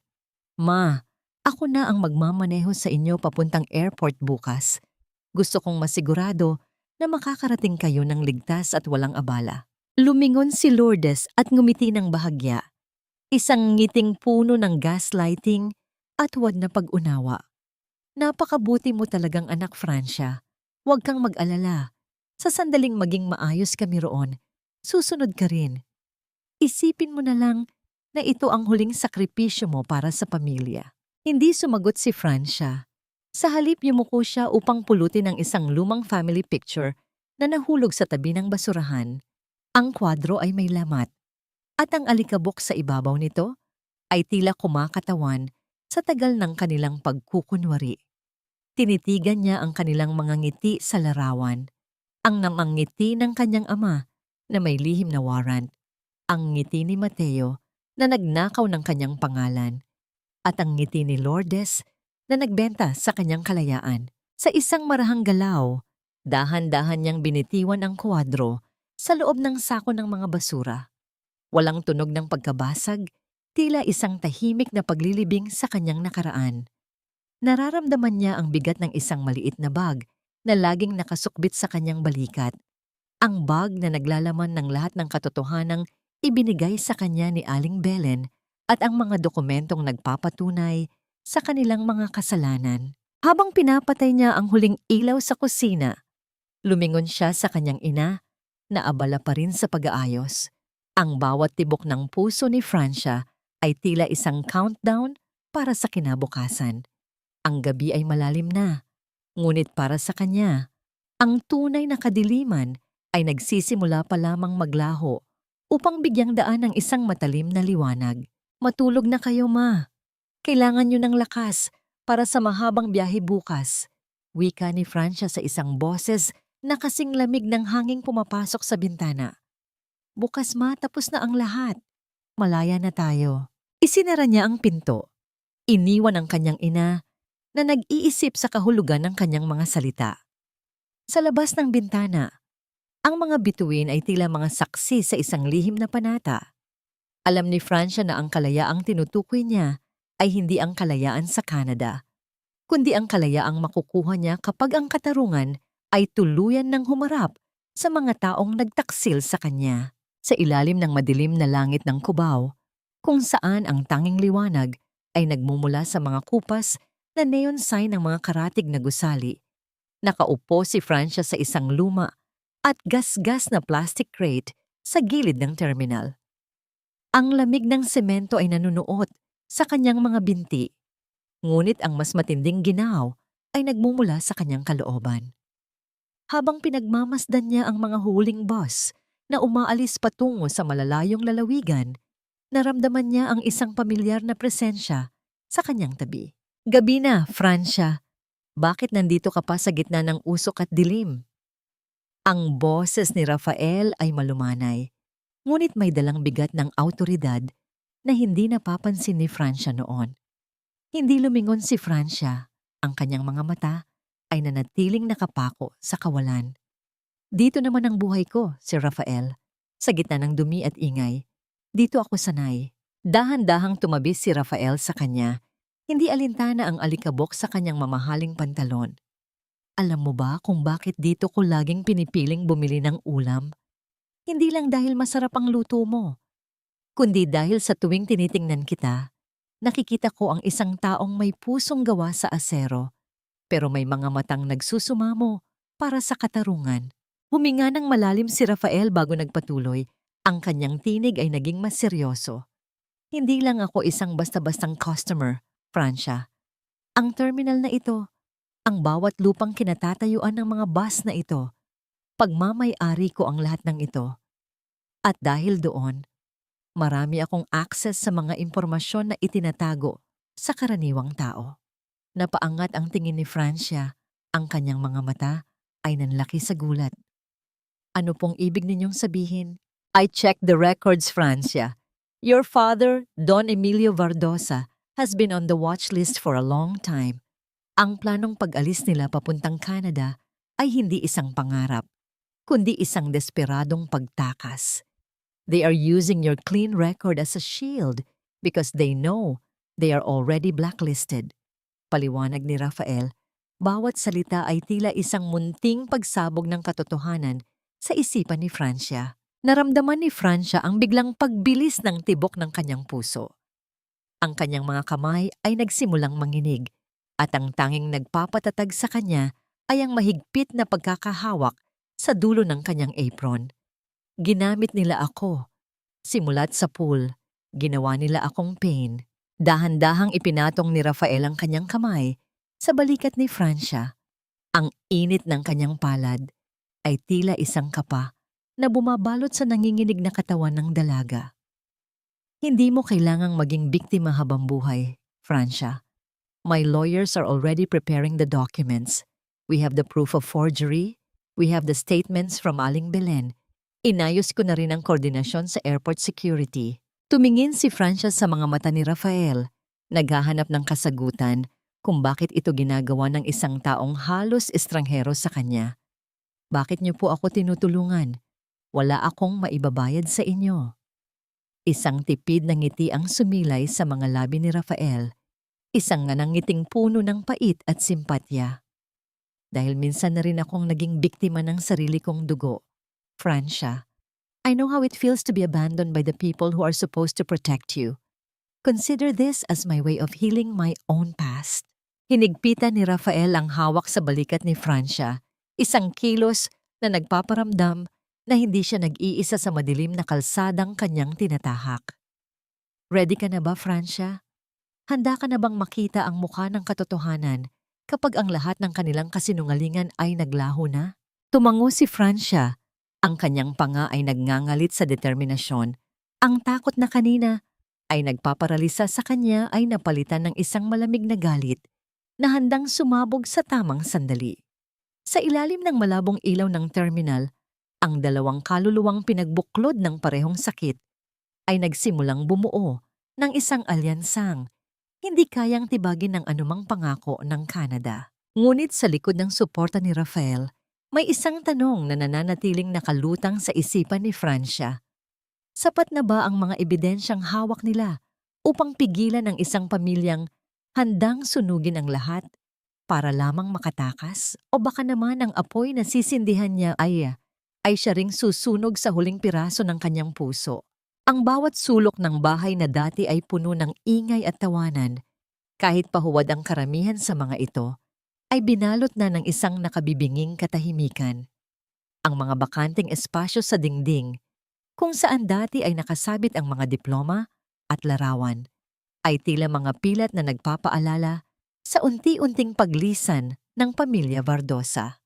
Ma, ako na ang magmamaneho sa inyo papuntang airport bukas. Gusto kong masigurado na makakarating kayo ng ligtas at walang abala. Lumingon si Lourdes at ngumiti ng bahagya. Isang ngiting puno ng gaslighting at huwad na pag-unawa. Napakabuti mo talagang anak, Francia. Huwag kang mag-alala. Sa sandaling maging maayos kami roon, susunod ka rin. Isipin mo na lang na ito ang huling sakripisyo mo para sa pamilya. Hindi sumagot si Francia. Sa halip yumuko siya upang pulutin ang isang lumang family picture na nahulog sa tabi ng basurahan. Ang kwadro ay may lamat at ang alikabok sa ibabaw nito ay tila kumakatawan sa tagal ng kanilang pagkukunwari. Tinitigan niya ang kanilang mga ngiti sa larawan. Ang namangiti ng kanyang ama na may lihim na warrant. Ang ngiti ni Mateo na nagnakaw ng kanyang pangalan. At ang ngiti ni Lourdes na nagbenta sa kanyang kalayaan. Sa isang marahang galaw, dahan-dahan niyang binitiwan ang kwadro sa loob ng sako ng mga basura. Walang tunog ng pagkabasag, tila isang tahimik na paglilibing sa kanyang nakaraan. Nararamdaman niya ang bigat ng isang maliit na bag na laging nakasukbit sa kanyang balikat. Ang bag na naglalaman ng lahat ng katotohanang ibinigay sa kanya ni Aling Belen at ang mga dokumentong nagpapatunay sa kanilang mga kasalanan. Habang pinapatay niya ang huling ilaw sa kusina, lumingon siya sa kanyang ina na abala pa rin sa pag-aayos. Ang bawat tibok ng puso ni Francia ay tila isang countdown para sa kinabukasan. Ang gabi ay malalim na, ngunit para sa kanya, ang tunay na kadiliman ay nagsisimula pa lamang maglaho upang bigyang daan ng isang matalim na liwanag. Matulog na kayo, ma. Kailangan nyo ng lakas para sa mahabang biyahe bukas. Wika ni Francia sa isang boses na kasing lamig ng hanging pumapasok sa bintana. Bukas, ma, tapos na ang lahat. Malaya na tayo. Isinara niya ang pinto. Iniwan ang kanyang ina na nag-iisip sa kahulugan ng kanyang mga salita. Sa labas ng bintana, ang mga bituin ay tila mga saksi sa isang lihim na panata. Alam ni Francia na ang kalayaang tinutukoy niya ay hindi ang kalayaan sa Canada, kundi ang kalayaang makukuha niya kapag ang katarungan ay tuluyan ng humarap sa mga taong nagtaksil sa kanya. Sa ilalim ng madilim na langit ng Cubao, kung saan ang tanging liwanag ay nagmumula sa mga kupas na neon sign ng mga karatig na gusali. Nakaupo si Francia sa isang luma at gas-gas na plastic crate sa gilid ng terminal. Ang lamig ng semento ay nanunuot sa kanyang mga binti, ngunit ang mas matinding ginaw ay nagmumula sa kanyang kalooban. Habang pinagmamasdan niya ang mga huling bus na umaalis patungo sa malalayong lalawigan, naramdaman niya ang isang pamilyar na presensya sa kanyang tabi. Gabi na, Francia. Bakit nandito ka pa sa gitna ng usok at dilim? Ang boses ni Rafael ay malumanay, ngunit may dalang bigat ng awtoridad na hindi napapansin ni Francia noon. Hindi lumingon si Francia, ang kanyang mga mata ay nanatiling nakapako sa kawalan. Dito naman ang buhay ko, si Rafael. Sa gitna ng dumi at ingay, dito ako sanay. Dahan-dahang tumabi si Rafael sa kanya, hindi alintana ang alikabok sa kanyang mamahaling pantalon. Alam mo ba kung bakit dito ko laging pinipiling bumili ng ulam? Hindi lang dahil masarap ang luto mo, kundi dahil sa tuwing tinitingnan kita, nakikita ko ang isang taong may pusong gawa sa asero, pero may mga matang nagsusumamo para sa katarungan. Huminga ng malalim si Rafael bago nagpatuloy. Ang kanyang tinig ay naging mas seryoso. Hindi lang ako isang basta-bastang customer, Francia. Ang terminal na ito, ang bawat lupang kinatatayuan ng mga bus na ito, pagmamay-ari ko ang lahat ng ito. At dahil doon, marami akong access sa mga impormasyon na itinatago sa karaniwang tao. Napaangat ang tingin ni Francia, ang kanyang mga mata ay nanlaki sa gulat. Ano pong ibig ninyong sabihin? I checked the records, Francia. Your father, Don Emilio Vardosa, has been on the watch list for a long time. Ang planong pag-alis nila papuntang Canada ay hindi isang pangarap, kundi isang desperadong pagtakas. They are using your clean record as a shield because they know they are already blacklisted. Paliwanag ni Rafael, bawat salita ay tila isang munting pagsabog ng katotohanan sa isipan ni Francia. Naramdaman ni Francia ang biglang pagbilis ng tibok ng kanyang puso. Ang kanyang mga kamay ay nagsimulang manginig at ang tanging nagpapatatag sa kanya ay ang mahigpit na pagkakahawak sa dulo ng kanyang apron. Ginamit nila ako. Simulat sa pool, ginawa nila akong pain. Dahan-dahang ipinatong ni Rafael ang kanyang kamay sa balikat ni Francia. Ang init ng kanyang palad ay tila isang kapa na bumabalot sa nanginginig na katawan ng dalaga. Hindi mo kailangang maging biktima habang buhay, Francia. My lawyers are already preparing the documents. We have the proof of forgery. We have the statements from Aling Belen. Inayos ko na rin ang koordinasyon sa airport security. Tumingin si Francia sa mga mata ni Rafael, naghahanap ng kasagutan kung bakit ito ginagawa ng isang taong halos estranghero sa kanya. Bakit niyo po ako tinutulungan? Wala akong maibabayad sa inyo. Isang tipid na ngiti ang sumilay sa mga labi ni Rafael. Isang nanangiting puno ng pait at simpatya. Dahil minsan na rin akong naging biktima ng sarili kong dugo. Francia, I know how it feels to be abandoned by the people who are supposed to protect you. Consider this as my way of healing my own past. Hinigpitan ni Rafael ang hawak sa balikat ni Francia, isang kilos na nagpaparamdam na hindi siya nag-iisa sa madilim na kalsadang kanyang tinatahak. Ready ka na ba, Francia? Handa ka na bang makita ang mukha ng katotohanan kapag ang lahat ng kanilang kasinungalingan ay naglaho na? Tumango si Francia. Ang kanyang panga ay nagngangalit sa determinasyon. Ang takot na kanina ay nagpaparalisa sa kanya ay napalitan ng isang malamig na galit na handang sumabog sa tamang sandali. Sa ilalim ng malabong ilaw ng terminal, ang dalawang kaluluwang pinagbuklod ng parehong sakit ay nagsimulang bumuo ng isang alyansang hindi kayang tibagin ng anumang pangako ng Canada. Ngunit sa likod ng suporta ni Rafael, may isang tanong na nananatiling nakalutang sa isipan ni Francia. Sapat na ba ang mga ebidensyang hawak nila upang pigilan ang isang pamilyang handang sunugin ang lahat para lamang makatakas? O baka naman ang apoy na sisindihan niya ay siya ring susunog sa huling piraso ng kanyang puso? Ang bawat sulok ng bahay na dati ay puno ng ingay at tawanan, kahit pahuwad ang karamihan sa mga ito, ay binalot na ng isang nakabibinging katahimikan. Ang mga bakanting espasyo sa dingding, kung saan dati ay nakasabit ang mga diploma at larawan, ay tila mga pilat na nagpapaalala sa unti-unting paglisan ng pamilya Vardosa.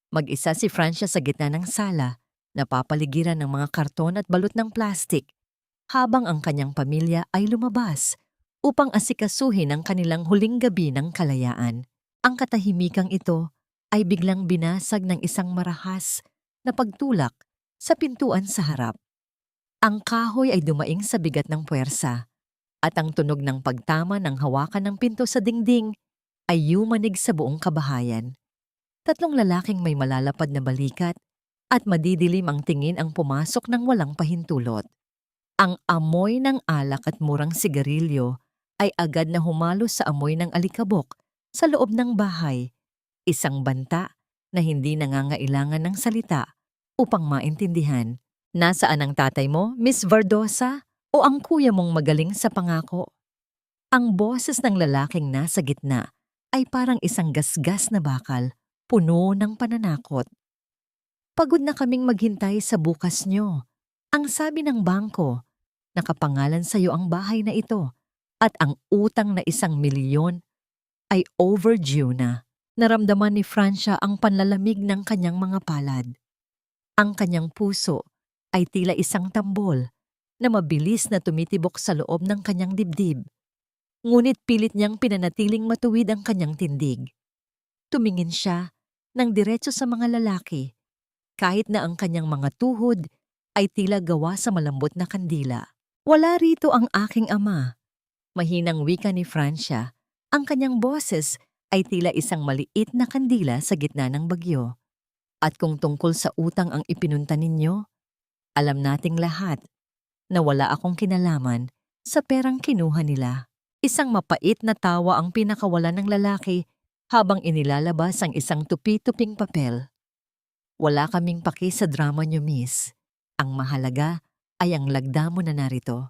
Mag-isa si Francia sa gitna ng sala, napapaligiran ng mga karton at balot ng plastik, habang ang kanyang pamilya ay lumabas upang asikasuhin ang kanilang huling gabi ng kalayaan. Ang katahimikang ito ay biglang binasag ng isang marahas na pagtulak sa pintuan sa harap. Ang kahoy ay dumaing sa bigat ng puwersa at ang tunog ng pagtama ng hawakan ng pinto sa dingding ay yumanig sa buong kabahayan. Tatlong lalaking may malalapad na balikat at madidilim ang tingin ang pumasok ng walang pahintulot. Ang amoy ng alak at murang sigarilyo ay agad na humalo sa amoy ng alikabok sa loob ng bahay, isang banta na hindi nangangailangan ng salita upang maintindihan. Nasaan ang tatay mo, Miss Verdosa, o ang kuya mong magaling sa pangako? Ang boses ng lalaking nasa gitna ay parang isang gasgas na bakal, puno ng pananakot. Pagod na kaming maghintay sa bukas nyo. Ang sabi ng bangko, nakapangalan sa iyo ang bahay na ito at ang utang na 1,000,000 ay overdue na. Naramdaman ni Francia ang panlalamig ng kanyang mga palad. Ang kanyang puso ay tila isang tambol na mabilis na tumitibok sa loob ng kanyang dibdib. Ngunit pilit niyang pinanatiling matuwid ang kanyang tindig. Tumingin siya ng diretso sa mga lalaki, kahit na ang kanyang mga tuhod ay tila gawa sa malambot na kandila. Wala rito ang aking ama. Mahinang wika ni Francia, ang kanyang boses ay tila isang maliit na kandila sa gitna ng bagyo. At kung tungkol sa utang ang ipinunta ninyo, alam nating lahat na wala akong kinalaman sa perang kinuha nila. Isang mapait na tawa ang pinakawalan ng lalaki habang inilalabas ang isang tupi-tuping papel. Wala kaming paki sa drama nyo, miss. Ang mahalaga ay ang lagda mo na narito.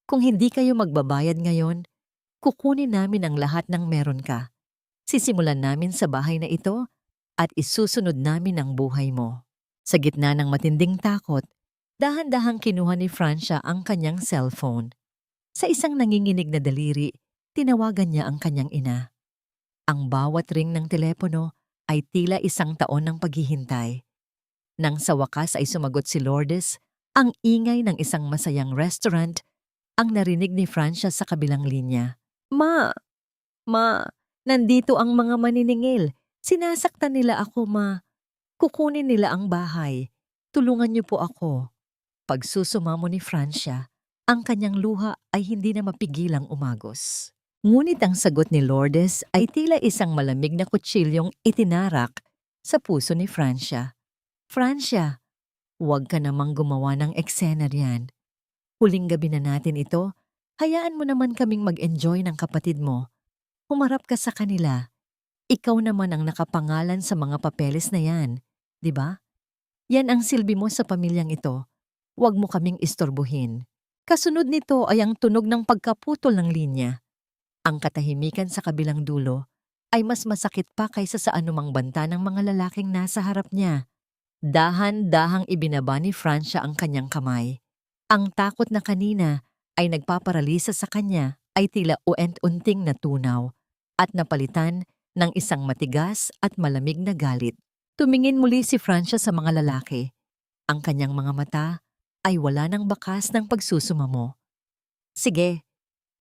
Kung hindi kayo magbabayad ngayon, kukunin namin ang lahat ng meron ka. Sisimulan namin sa bahay na ito at isusunod namin ang buhay mo. Sa gitna ng matinding takot, dahan-dahang kinuha ni Francia ang kanyang cellphone. Sa isang nanginginig na daliri, tinawagan niya ang kanyang ina. Ang bawat ring ng telepono ay tila 1 taon ng paghihintay. Nang sa wakas ay sumagot si Lourdes, ang ingay ng isang masayang restaurant ang narinig ni Francia sa kabilang linya. Ma, nandito ang mga maniningil. Sinasaktan nila ako, ma. Kukunin nila ang bahay. Tulungan niyo po ako. Pagsusumamo ni Francia, ang kanyang luha ay hindi na mapigilang umagos. Ngunit ang sagot ni Lourdes ay tila isang malamig na kutsilyong itinarak sa puso ni Francia. Francia, huwag ka namang gumawa ng eksena riyan. Huling gabi na natin ito, hayaan mo naman kaming mag-enjoy ng kapatid mo. Humarap ka sa kanila. Ikaw naman ang nakapangalan sa mga papeles na yan, di ba? Yan ang silbi mo sa pamilyang ito. Huwag mo kaming istorbohin. Kasunod nito ay ang tunog ng pagkaputol ng linya. Ang katahimikan sa kabilang dulo ay mas masakit pa kaysa sa anumang banta ng mga lalaking nasa harap niya. Dahan-dahang ibinaba ni Francia ang kanyang kamay. Ang takot na kanina ay nagpaparalisa sa kanya ay tila uent-unting natunaw at napalitan ng isang matigas at malamig na galit. Tumingin muli si Francia sa mga lalaki. Ang kanyang mga mata ay wala ng bakas ng pagsusumamo. Sige,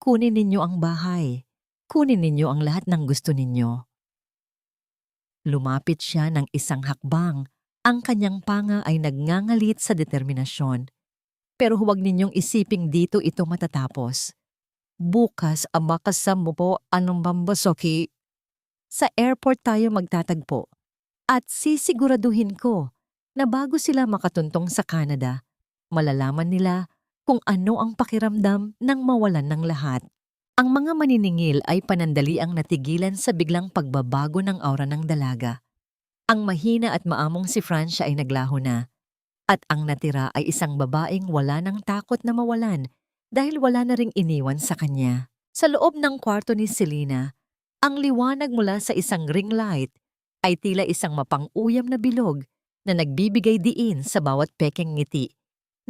kunin ninyo ang bahay. Kunin ninyo ang lahat ng gusto ninyo. Lumapit siya ng isang hakbang. Ang kanyang panga ay nagngangalit sa determinasyon. Pero huwag ninyong isiping dito ito matatapos. Bukas amakasam mo po anong bambasoki. Sa airport tayo magtatagpo. At sisiguraduhin ko na bago sila makatuntong sa Canada, malalaman nila kung ano ang pakiramdam ng mawalan ng lahat. Ang mga maniningil ay panandaliang natigilan sa biglang pagbabago ng aura ng dalaga. Ang mahina at maamong si Francia ay naglaho na. At ang natira ay isang babaeng wala ng takot na mawalan dahil wala na ring iniwan sa kanya. Sa loob ng kwarto ni Selena, ang liwanag mula sa isang ring light ay tila isang mapang-uyam na bilog na nagbibigay diin sa bawat pekeng ngiti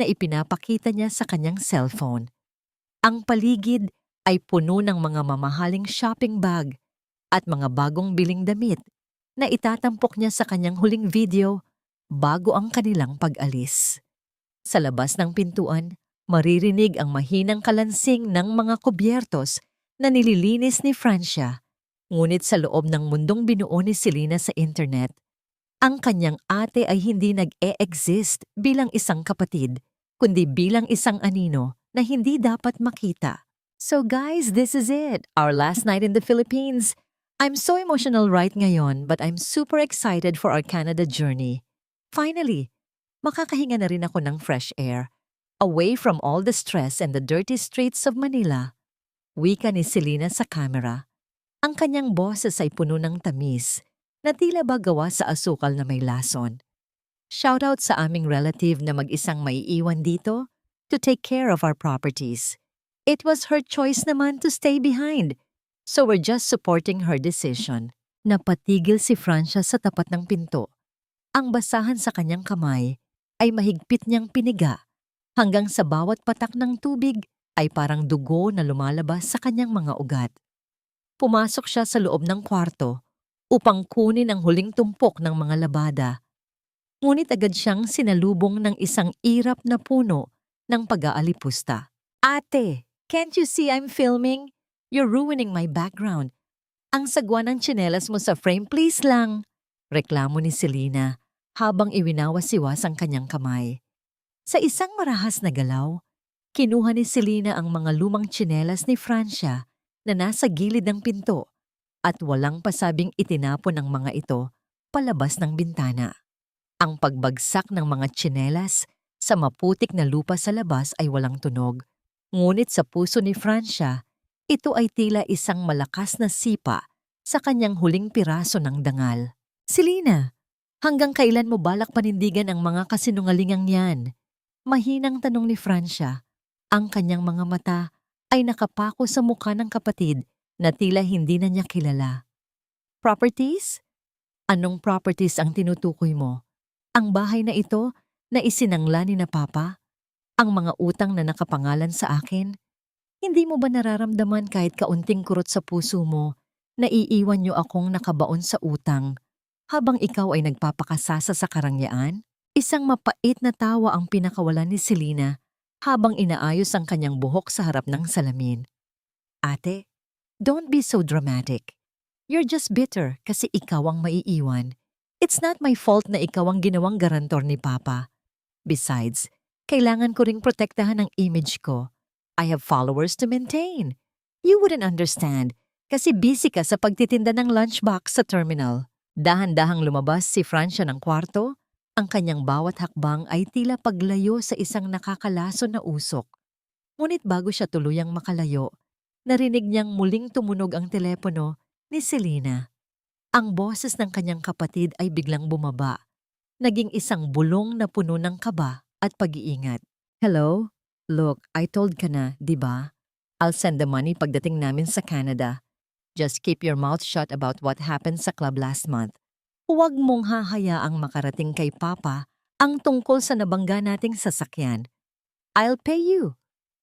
na ipinapakita niya sa kanyang cellphone. Ang paligid ay puno ng mga mamahaling shopping bag at mga bagong biling damit na itatampok niya sa kanyang huling video bago ang kanilang pag-alis. Sa labas ng pintuan, maririnig ang mahinang kalansing ng mga kubyertos na nililinis ni Francia. Ngunit sa loob ng mundong binuo ni Selena sa internet, ang kanyang ate ay hindi nag-e-exist bilang isang kapatid, kundi bilang isang anino na hindi dapat makita. So guys, this is it. Our last night in the Philippines. I'm so emotional right ngayon, but I'm super excited for our Canada journey. Finally, makakahinga na rin ako ng fresh air, away from all the stress and the dirty streets of Manila. Wika ni Selena sa camera. Ang kanyang boses ay puno ng tamis, na tila ba gawa sa asukal na may lason. Shoutout sa aming relative na mag-isang maiiwan dito to take care of our properties. It was her choice naman to stay behind, so we're just supporting her decision. Napatigil si Francia sa tapat ng pinto. Ang basahan sa kanyang kamay ay mahigpit niyang piniga hanggang sa bawat patak ng tubig ay parang dugo na lumalabas sa kanyang mga ugat. Pumasok siya sa loob ng kwarto upang kunin ang huling tumpok ng mga labada. Ngunit agad siyang sinalubong ng isang irap na puno ng pag-aalipusta. Ate, can't you see I'm filming? You're ruining my background. Ang sagwa ng tsinelas mo sa frame, please lang. Reklamo ni Selena habang iwinawasiwas ang kanyang kamay. Sa isang marahas na galaw, kinuha ni Selena ang mga lumang tsinelas ni Francia na nasa gilid ng pinto at walang pasabing itinapon ang mga ito palabas ng bintana. Ang pagbagsak ng mga tsinelas sa maputik na lupa sa labas ay walang tunog, ngunit sa puso ni Francia, ito ay tila isang malakas na sipa sa kanyang huling piraso ng dangal. Selena, hanggang kailan mo balak panindigan ang mga kasinungalingang yan? Mahinang tanong ni Francia. Ang kanyang mga mata ay nakapako sa mukha ng kapatid na tila hindi na niya kilala. Properties? Anong properties ang tinutukoy mo? Ang bahay na ito na isinangla ni na Papa? Ang mga utang na nakapangalan sa akin? Hindi mo ba nararamdaman kahit kaunting kurot sa puso mo na iiwan niyo akong nakabaon sa utang habang ikaw ay nagpapakasasa sa karangyaan? Isang mapait na tawa ang pinakawalan ni Selena habang inaayos ang kanyang buhok sa harap ng salamin. Ate, don't be so dramatic. You're just bitter kasi ikaw ang maiiwan. It's not my fault na ikaw ang ginawang garantor ni Papa. Besides, kailangan ko ring protektahan ang image ko. I have followers to maintain. You wouldn't understand kasi busy ka sa pagtitinda ng lunchbox sa terminal. Dahan-dahang lumabas si Francia ng kwarto. Ang kanyang bawat hakbang ay tila paglayo sa isang nakakalason na usok. Ngunit bago siya tuluyang makalayo, narinig niyang muling tumunog ang telepono ni Selena. Ang boses ng kanyang kapatid ay biglang bumaba. Naging isang bulong na puno ng kaba at pag-iingat. Hello? Look, I told ka na, di ba? I'll send the money pagdating namin sa Canada. Just keep your mouth shut about what happened sa club last month. Huwag mong hahayaang makarating kay Papa ang tungkol sa nabangga nating sasakyan. I'll pay you.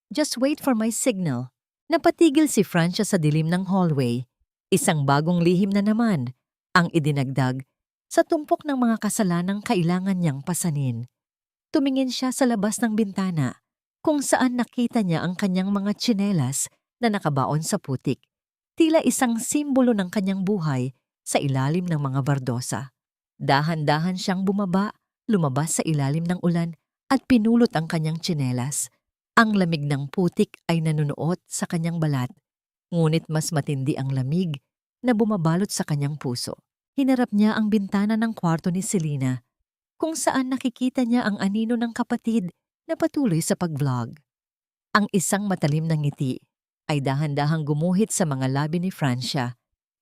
Just wait for my signal. Napatigil si Francia sa dilim ng hallway. Isang bagong lihim na naman ang idinagdag sa tumpok ng mga kasalanang kailangan niyang pasanin. Tumingin siya sa labas ng bintana kung saan nakita niya ang kanyang mga tsinelas na nakabaon sa putik. Tila isang simbolo ng kanyang buhay sa ilalim ng mga bardosa. Dahan-dahan siyang bumaba, lumabas sa ilalim ng ulan at pinulot ang kanyang tsinelas. Ang lamig ng putik ay nanunuot sa kanyang balat, ngunit mas matindi ang lamig na bumabalot sa kanyang puso. Hinarap niya ang bintana ng kwarto ni Selena, kung saan nakikita niya ang anino ng kapatid na patuloy sa pag-vlog. Ang isang matalim na ngiti ay dahan-dahang gumuhit sa mga labi ni Francia,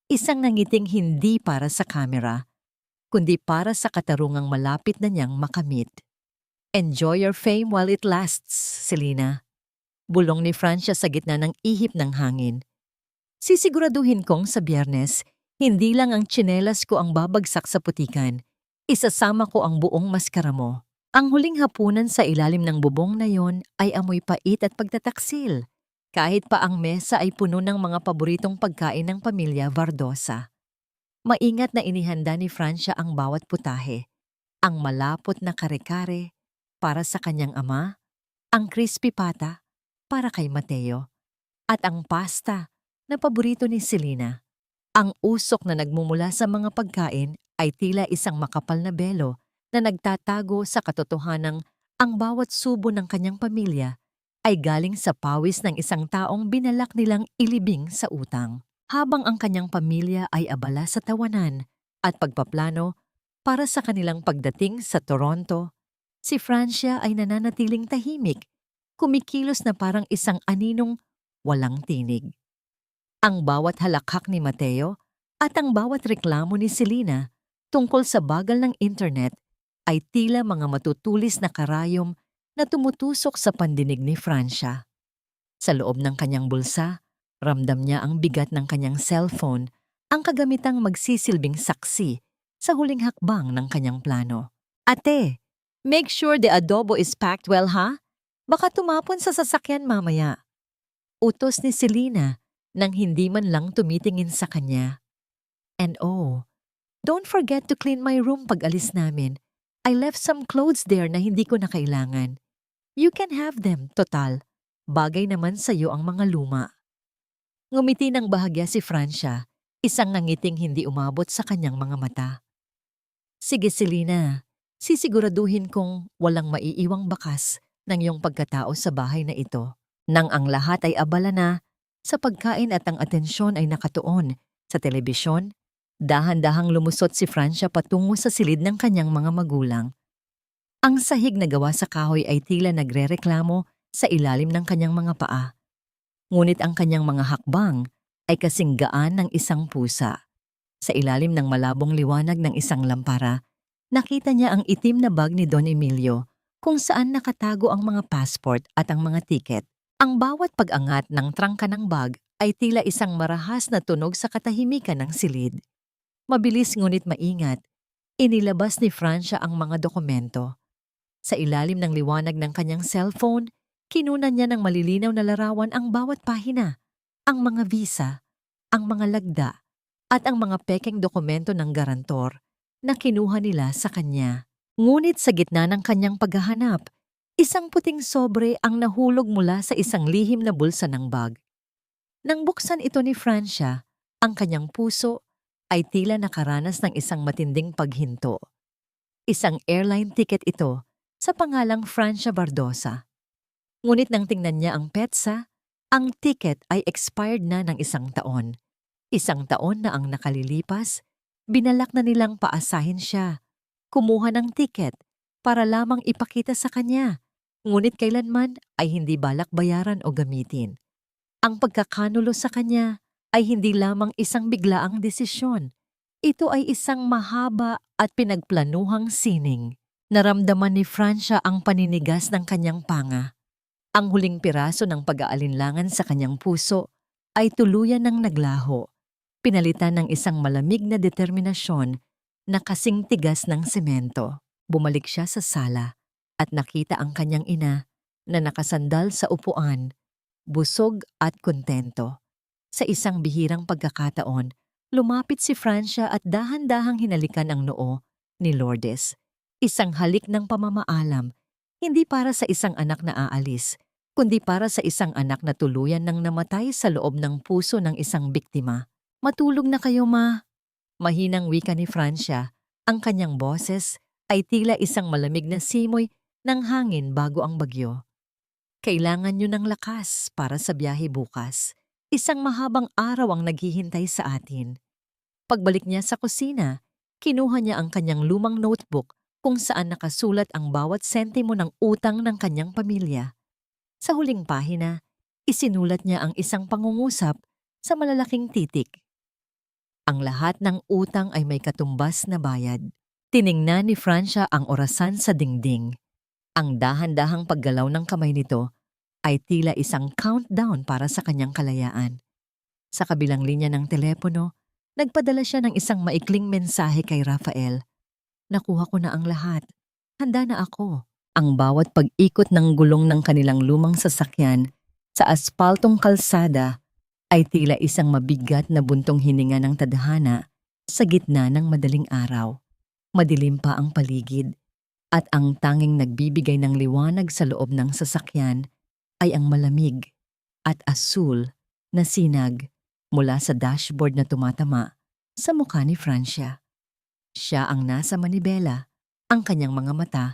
isang nangiting hindi para sa kamera, kundi para sa katarungang malapit na niyang makamit. Enjoy your fame while it lasts, Selena. Bulong ni Francia sa gitna ng ihip ng hangin. Sisiguraduhin kong sa Biyernes, hindi lang ang tsinelas ko ang babagsak sa putikan. Isasama ko ang buong maskara mo. Ang huling hapunan sa ilalim ng bubong na yon ay amoy pait at pagtataksil. Kahit pa ang mesa ay puno ng mga paboritong pagkain ng pamilya Vardosa. Maingat na inihanda ni Francia ang bawat putahe. Ang malapot na kare-kare para sa kanyang ama, ang crispy pata para kay Mateo, at ang pasta na paborito ni Selena. Ang usok na nagmumula sa mga pagkain ay tila isang makapal na belo na nagtatago sa katotohanang ang bawat subo ng kanyang pamilya ay galing sa pawis ng isang taong binalak nilang ilibing sa utang. Habang ang kanyang pamilya ay abala sa tawanan at pagpaplano para sa kanilang pagdating sa Toronto, si Francia ay nananatiling tahimik, kumikilos na parang isang aninong walang tinig. Ang bawat halakhak ni Mateo at ang bawat reklamo ni Selena tungkol sa bagal ng internet ay tila mga matutulis na karayom na tumutusok sa pandinig ni Francia. Sa loob ng kanyang bulsa, ramdam niya ang bigat ng kanyang cellphone, ang kagamitang magsisilbing saksi sa huling hakbang ng kanyang plano. Ate, make sure the adobo is packed well, ha? Baka tumapon sa sasakyan mamaya. Utos ni Selena nang hindi man lang tumitingin sa kanya. And oh, don't forget to clean my room pag alis namin. I left some clothes there na hindi ko na kailangan. You can have them, total. Bagay naman sa iyo ang mga luma. Ngumiti ng bahagya si Francia, isang nangiting hindi umabot sa kanyang mga mata. Sige Selena, sisiguraduhin kong walang maiiwang bakas ng iyong pagkatao sa bahay na ito. Nang ang lahat ay abala na, sa pagkain at ang atensyon ay nakatuon sa telebisyon, dahan-dahang lumusot si Francia patungo sa silid ng kanyang mga magulang. Ang sahig na gawa sa kahoy ay tila nagrereklamo sa ilalim ng kanyang mga paa. Ngunit ang kanyang mga hakbang ay kasing gaan ng isang pusa. Sa ilalim ng malabong liwanag ng isang lampara, nakita niya ang itim na bag ni Don Emilio kung saan nakatago ang mga passport at ang mga tiket. Ang bawat pag-angat ng trangka ng bag ay tila isang marahas na tunog sa katahimikan ng silid. Mabilis ngunit maingat, inilabas ni Francia ang mga dokumento. Sa ilalim ng liwanag ng kanyang cellphone, kinunan niya ng malilinaw na larawan ang bawat pahina, ang mga visa, ang mga lagda, at ang mga pekeng dokumento ng garantor na kinuha nila sa kanya. Ngunit sa gitna ng kanyang paghahanap, isang puting sobre ang nahulog mula sa isang lihim na bulsa ng bag. Nang buksan ito ni Francia, ang kanyang puso ay tila nakaranas ng isang matinding paghinto. Isang airline ticket ito sa pangalang Francia Bardosa. Ngunit nang tingnan niya ang petsa, ang ticket ay expired na ng 1 taon. 1 taon na ang nakalilipas, binalak na nilang paasahin siya. Kumuha ng ticket para lamang ipakita sa kanya, ngunit kailanman ay hindi balak bayaran o gamitin. Ang pagkakanulo sa kanya ay hindi lamang isang biglaang desisyon. Ito ay isang mahaba at pinagplanuhang sining. Naramdaman ni Francia ang paninigas ng kanyang panga. Ang huling piraso ng pag-aalinlangan sa kanyang puso ay tuluyan ng naglaho, pinalitan ng isang malamig na determinasyon na kasing tigas ng semento. Bumalik siya sa sala at nakita ang kanyang ina na nakasandal sa upuan, busog at kontento. Sa isang bihirang pagkakataon, lumapit si Francia at dahan-dahang hinalikan ang noo ni Lourdes. Isang halik ng pamamaalam, hindi para sa isang anak na aalis, kundi para sa isang anak na tuluyan ng namatay sa loob ng puso ng isang biktima. Matulog na kayo, ma. Mahinang wika ni Francia, ang kanyang boses ay tila isang malamig na simoy ng hangin bago ang bagyo. Kailangan nyo ng lakas para sa biyahe bukas. Isang mahabang araw ang naghihintay sa atin. Pagbalik niya sa kusina, kinuha niya ang kanyang lumang notebook kung saan nakasulat ang bawat sentimo ng utang ng kanyang pamilya. Sa huling pahina, isinulat niya ang isang pangungusap sa malalaking titik. Ang lahat ng utang ay may katumbas na bayad. Tiningnan ni Francia ang orasan sa dingding. Ang dahan-dahang paggalaw ng kamay nito ay tila isang countdown para sa kanyang kalayaan. Sa kabilang linya ng telepono, nagpadala siya ng isang maikling mensahe kay Rafael. Nakuha ko na ang lahat. Handa na ako. Ang bawat pag-ikot ng gulong ng kanilang lumang sasakyan sa aspaltong kalsada ay tila isang mabigat na buntong hininga ng tadhana sa gitna ng madaling araw. Madilim pa ang paligid at ang tanging nagbibigay ng liwanag sa loob ng sasakyan ay ang malamig at asul na sinag mula sa dashboard na tumatama sa mukha ni Francia. Siya ang nasa manibela, ang kanyang mga mata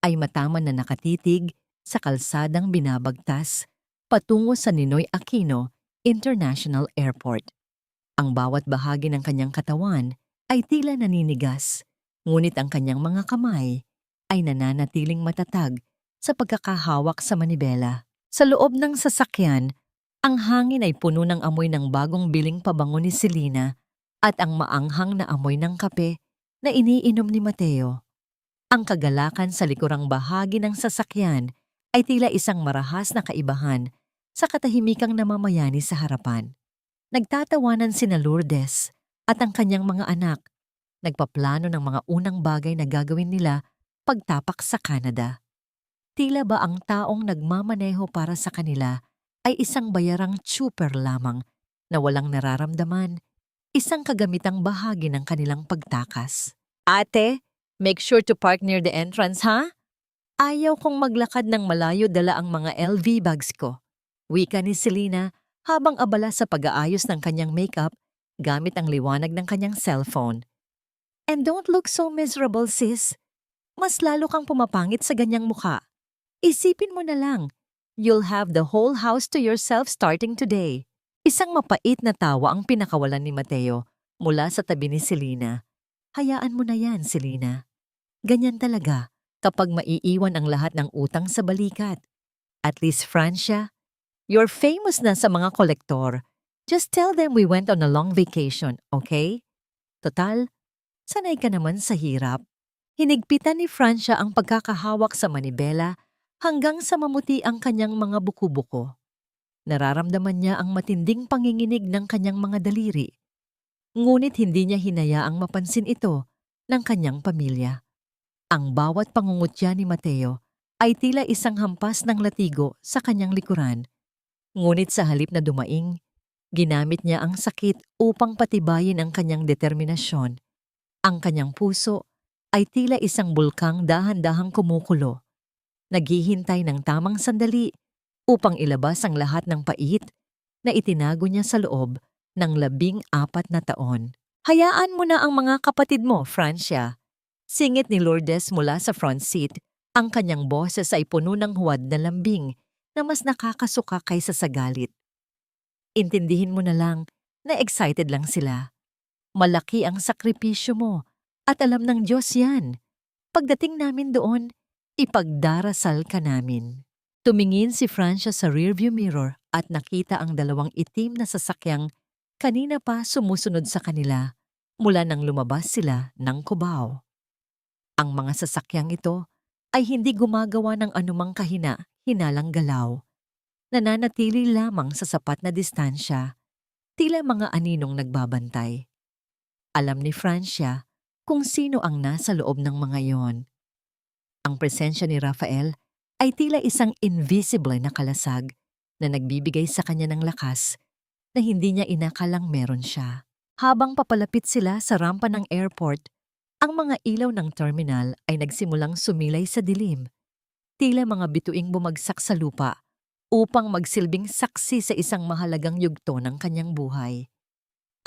ay mataman na nakatitig sa kalsadang binabagtas patungo sa Ninoy Aquino International Airport. Ang bawat bahagi ng kanyang katawan ay tila naninigas, ngunit ang kanyang mga kamay ay nananatiling matatag sa pagkakahawak sa manibela. Sa loob ng sasakyan, ang hangin ay puno ng amoy ng bagong biling pabango ni Selena at ang maanghang na amoy ng kape na iniinom ni Mateo. Ang kagalakan sa likurang bahagi ng sasakyan ay tila isang marahas na kaibahan sa katahimikang namamayani sa harapan. Nagtatawanan sina Lourdes at ang kanyang mga anak, nagpaplano ng mga unang bagay na gagawin nila pagtapak sa Canada. Tila ba ang taong nagmamaneho para sa kanila ay isang bayarang tsuper lamang na walang nararamdaman, isang kagamitang bahagi ng kanilang pagtakas. Ate, make sure to park near the entrance, ha? Ayaw kong maglakad ng malayo dala ang mga LV bags ko. Wika ni Selena habang abala sa pag-aayos ng kanyang makeup gamit ang liwanag ng kanyang cellphone. And don't look so miserable, sis. Mas lalo kang pumapangit sa ganyang mukha. Isipin mo na lang, you'll have the whole house to yourself starting today. Isang mapait na tawa ang pinakawalan ni Mateo mula sa tabi ni Selena. Hayaan mo na yan, Selena. Ganyan talaga kapag maiiwan ang lahat ng utang sa balikat. At least, Francia, you're famous na sa mga kolektor. Just tell them we went on a long vacation, okay? Total, sanay ka naman sa hirap. Hinigpitan ni Francia ang pagkakahawak sa manibela hanggang sa mamuti ang kanyang mga buko-buko. Nararamdaman niya ang matinding panginginig ng kanyang mga daliri. Ngunit hindi niya hinayaang mapansin ito ng kanyang pamilya. Ang bawat pangungutya ni Mateo ay tila isang hampas ng latigo sa kanyang likuran. Ngunit sa halip na dumaing, ginamit niya ang sakit upang patibayin ang kanyang determinasyon. Ang kanyang puso ay tila isang bulkang dahan-dahang kumukulo. Naghihintay ng tamang sandali upang ilabas ang lahat ng pait na itinago niya sa loob ng 14 na taon. Hayaan mo na ang mga kapatid mo, Francia. Singit ni Lourdes mula sa front seat. Ang kanyang boses ay puno ng huwad na lambing na mas nakakasuka kaysa sa galit. Intindihin mo na lang na excited lang sila. Malaki ang sakripisyo mo at alam ng Diyos yan. Pagdating namin doon, ipagdarasal ka namin. Tumingin si Francia sa rearview mirror at nakita ang dalawang itim na sasakyang kanina pa sumusunod sa kanila mula nang lumabas sila ng Cubao. Ang mga sasakyang ito ay hindi gumagawa ng anumang hinalang galaw. Nananatili lamang sa sapat na distansya, tila mga aninong nagbabantay. Alam ni Francia kung sino ang nasa loob ng mga yon. Ang presensya ni Rafael ay tila isang invisible na kalasag na nagbibigay sa kanya ng lakas na hindi niya inakalang meron siya. Habang papalapit sila sa rampa ng airport, ang mga ilaw ng terminal ay nagsimulang sumilay sa dilim, tila mga bituing bumagsak sa lupa upang magsilbing saksi sa isang mahalagang yugto ng kanyang buhay.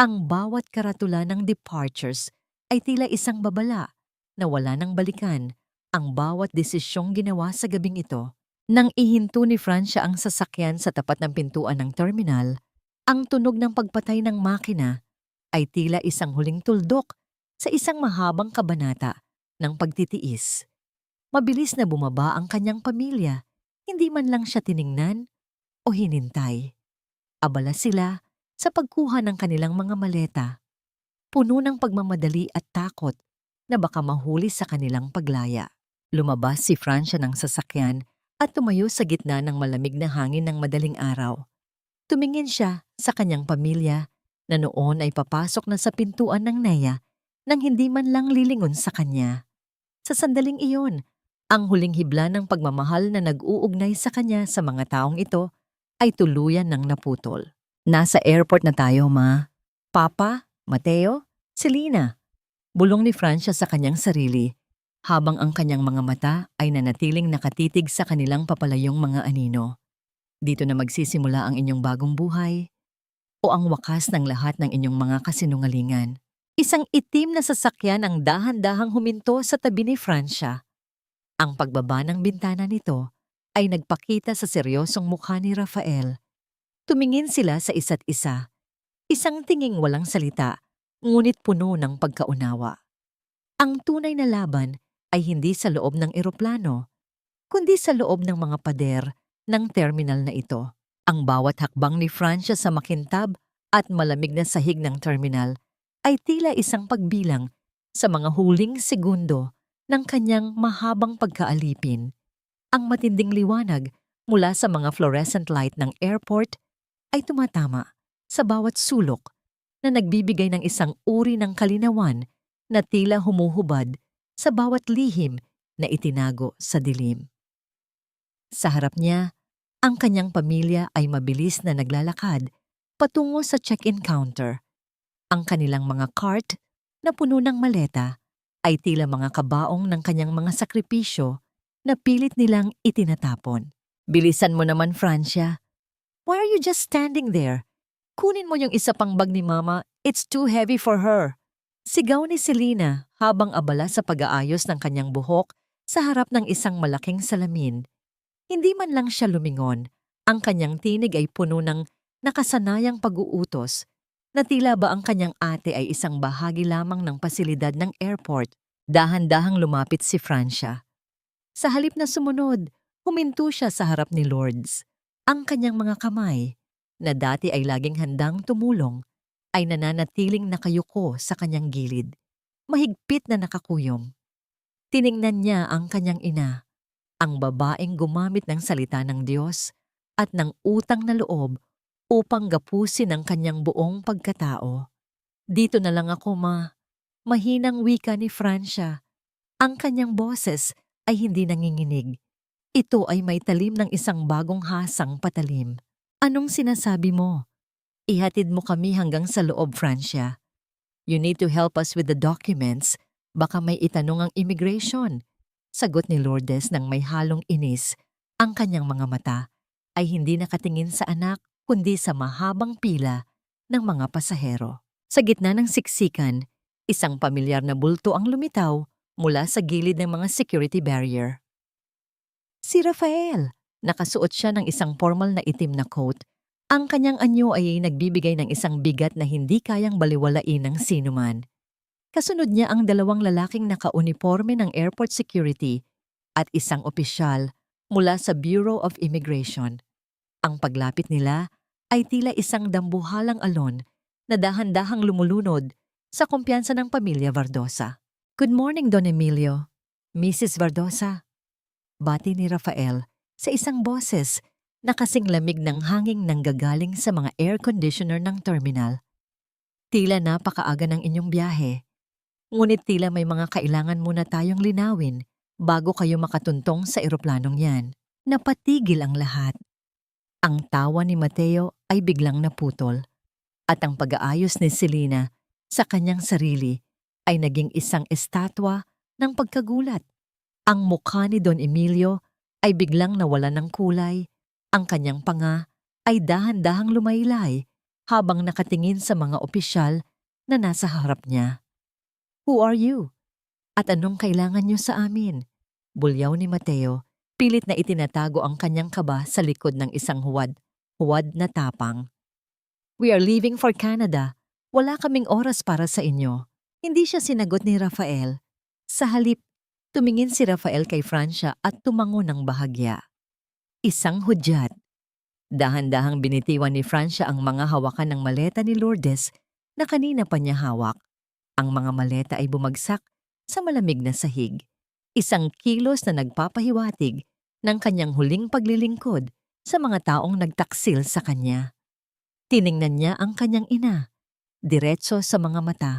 Ang bawat karatula ng departures ay tila isang babala na wala nang balikan. Ang bawat desisyong ginawa sa gabing ito. Nang ihinto ni Francia ang sasakyan sa tapat ng pintuan ng terminal, ang tunog ng pagpatay ng makina ay tila isang huling tuldok sa isang mahabang kabanata ng pagtitiis. Mabilis na bumaba ang kanyang pamilya, hindi man lang siya tiningnan o hinintay. Abala sila sa pagkuha ng kanilang mga maleta, puno ng pagmamadali at takot na baka mahuli sa kanilang paglaya. Lumabas si Francia ng sasakyan at tumayo sa gitna ng malamig na hangin ng madaling araw. Tumingin siya sa kanyang pamilya na noon ay papasok na sa pintuan ng Nea nang hindi man lang lilingon sa kanya. Sa sandaling iyon, ang huling hibla ng pagmamahal na nag-uugnay sa kanya sa mga taong ito ay tuluyan ng naputol. Nasa airport na tayo, Ma. Papa, Mateo, Selena. Bulong ni Francia sa kanyang sarili habang ang kanyang mga mata ay nanatiling nakatitig sa kanilang papalayong mga anino. Dito na magsisimula ang inyong bagong buhay. o ang wakas ng lahat ng inyong mga kasinungalingan? Isang itim na sasakyan ang dahan-dahang huminto sa tabi ni Francia. Ang pagbaba ng bintana nito ay nagpakita sa seryosong mukha ni Rafael. Tumingin sila sa isa't isa, isang tinging walang salita, ngunit puno ng pagkaunawa. Ang tunay na laban ay hindi sa loob ng eroplano, kundi sa loob ng mga pader ng terminal na ito. Ang bawat hakbang ni Francia sa makintab at malamig na sahig ng terminal ay tila isang pagbilang sa mga huling segundo ng kanyang mahabang pagkaalipin. Ang matinding liwanag mula sa mga fluorescent light ng airport ay tumatama sa bawat sulok na nagbibigay ng isang uri ng kalinawan na tila humuhubad sa bawat lihim na itinago sa dilim. Sa harap niya, ang kanyang pamilya ay mabilis na naglalakad patungo sa check-in counter. Ang kanilang mga cart na puno ng maleta ay tila mga kabaong ng kanyang mga sakripisyo na pilit nilang itinatapon. Bilisan mo naman, Francia. Why are you just standing there? Kunin mo yung isa pang bag ni Mama. It's too heavy for her. Sigaw ni Selena habang abala sa pag-aayos ng kanyang buhok sa harap ng isang malaking salamin. Hindi man lang siya lumingon. Ang kanyang tinig ay puno ng nakasanayang pag-uutos na tila ba ang kanyang ate ay isang bahagi lamang ng pasilidad ng airport. Dahan-dahang lumapit si Francia. Sa halip na sumunod, huminto siya sa harap ni Lourdes. Ang kanyang mga kamay, na dati ay laging handang tumulong, ay nananatiling nakayuko sa kanyang gilid, mahigpit na nakakuyom. Tiningnan niya ang kanyang ina, ang babaeng gumamit ng salita ng Diyos at ng utang na loob upang gapusin ang kanyang buong pagkatao. Dito na lang ako, Ma. Mahinang wika ni Francia. Ang kanyang boses ay hindi nanginginig. Ito ay may talim ng isang bagong hasang patalim. Anong sinasabi mo? Ihatid mo kami hanggang sa loob, Francia. You need to help us with the documents. Baka may itanong ang immigration. Sagot ni Lourdes ng may halong inis. Ang kanyang mga mata ay hindi nakatingin sa anak kundi sa mahabang pila ng mga pasahero. Sa gitna ng siksikan, isang pamilyar na bulto ang lumitaw mula sa gilid ng mga security barrier. Si Rafael. Nakasuot siya ng isang formal na itim na coat. Ang kanyang anyo ay nagbibigay ng isang bigat na hindi kayang baliwalain ng sinuman. Kasunod niya ang dalawang lalaking naka-uniforme ng airport security at isang opisyal mula sa Bureau of Immigration. Ang paglapit nila ay tila isang dambuhalang alon na dahan-dahang lumulunod sa kumpiyansa ng pamilya Vardosa. Good morning, Don Emilio. Mrs. Vardosa. Bati ni Rafael sa isang boses na kasing lamig ng hanging nanggagaling sa mga air conditioner ng terminal. Tila napakaaga ng inyong biyahe. Ngunit tila may mga kailangan muna tayong linawin bago kayo makatuntong sa eroplanong yan. Napatigil ang lahat. Ang tawa ni Mateo ay biglang naputol at ang pag-aayos ni Selena sa kanyang sarili ay naging isang estatwa ng pagkagulat. Ang mukha ni Don Emilio ay biglang nawalan ng kulay. Ang kanyang panga ay dahan-dahang lumaylay habang nakatingin sa mga opisyal na nasa harap niya. Who are you? At anong kailangan niyo sa amin? Bulyaw ni Mateo, pilit na itinatago ang kanyang kaba sa likod ng isang huwad na tapang. We are leaving for Canada. Wala kaming oras para sa inyo. Hindi siya sinagot ni Rafael. Sa halip, tumingin si Rafael kay Francia at tumango ng bahagya. Isang hudyat. Dahan-dahang binitiwan ni Francia ang mga hawakan ng maleta ni Lourdes na kanina pa niya hawak. Ang mga maleta ay bumagsak sa malamig na sahig. Isang kilos na nagpapahiwatig ng kanyang huling paglilingkod sa mga taong nagtaksil sa kanya. Tiningnan niya ang kanyang ina, diretso sa mga mata.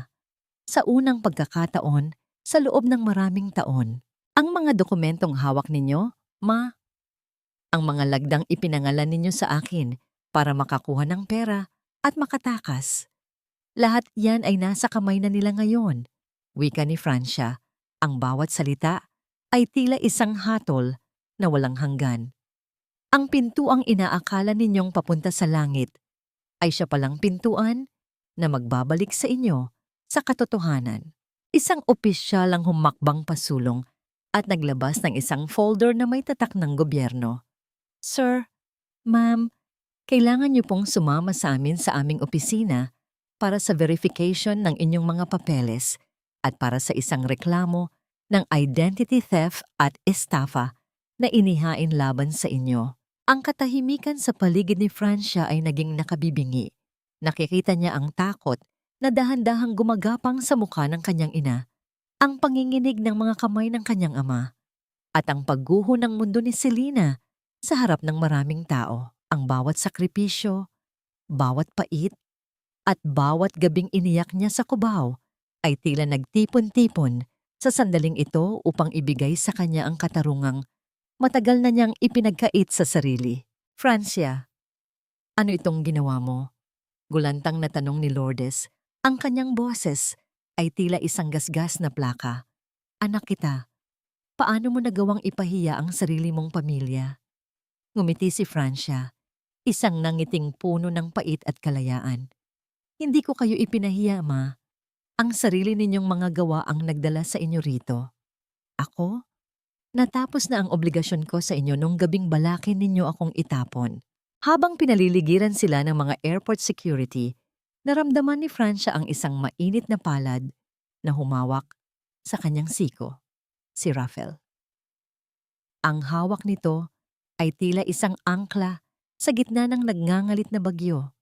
Sa unang pagkakataon, sa loob ng maraming taon, ang mga dokumentong hawak ninyo, Ma, ang mga lagdang ipinangalan ninyo sa akin para makakuha ng pera at makatakas. Lahat yan ay nasa kamay na nila ngayon. Wika ni Francia, ang bawat salita ay tila isang hatol na walang hanggan. Ang pintuang inaakala ninyong papunta sa langit ay siya palang pintuan na magbabalik sa inyo sa katotohanan. Isang opisyal ang humakbang pasulong at naglabas ng isang folder na may tatak ng gobyerno. Sir, ma'am, kailangan niyo pong sumama sa amin sa aming opisina para sa verification ng inyong mga papeles at para sa isang reklamo ng identity theft at estafa na inihain laban sa inyo. Ang katahimikan sa paligid ni Francia ay naging nakabibingi. Nakikita niya ang takot na dahan-dahang gumagapang sa mukha ng kanyang ina, ang panginginig ng mga kamay ng kanyang ama, at ang pagguho ng mundo ni Selena sa harap ng maraming tao. Ang bawat sakripisyo, bawat pait, at bawat gabing iniyak niya sa kubaw ay tila nagtipon-tipon sa sandaling ito upang ibigay sa kanya ang katarungang matagal na niyang ipinagkait sa sarili. Francia, ano itong ginawa mo? Gulantang na tanong ni Lourdes. Ang kanyang boses ay tila isang gasgas na plaka. Anak kita, paano mo nagawang ipahiya ang sarili mong pamilya? Ngumiti si Francia, isang nangiting puno ng pait at kalayaan. Hindi ko kayo ipinahiya, ma. Ang sarili ninyong mga gawa ang nagdala sa inyo rito. Ako? Natapos na ang obligasyon ko sa inyo nung gabing balakin ninyo akong itapon. Habang pinaliligiran sila ng mga airport security, naramdaman ni Francia ang isang mainit na palad na humawak sa kanyang siko, si Rafael. Ang hawak nito ay tila isang angkla sa gitna ng nagngangalit na bagyo.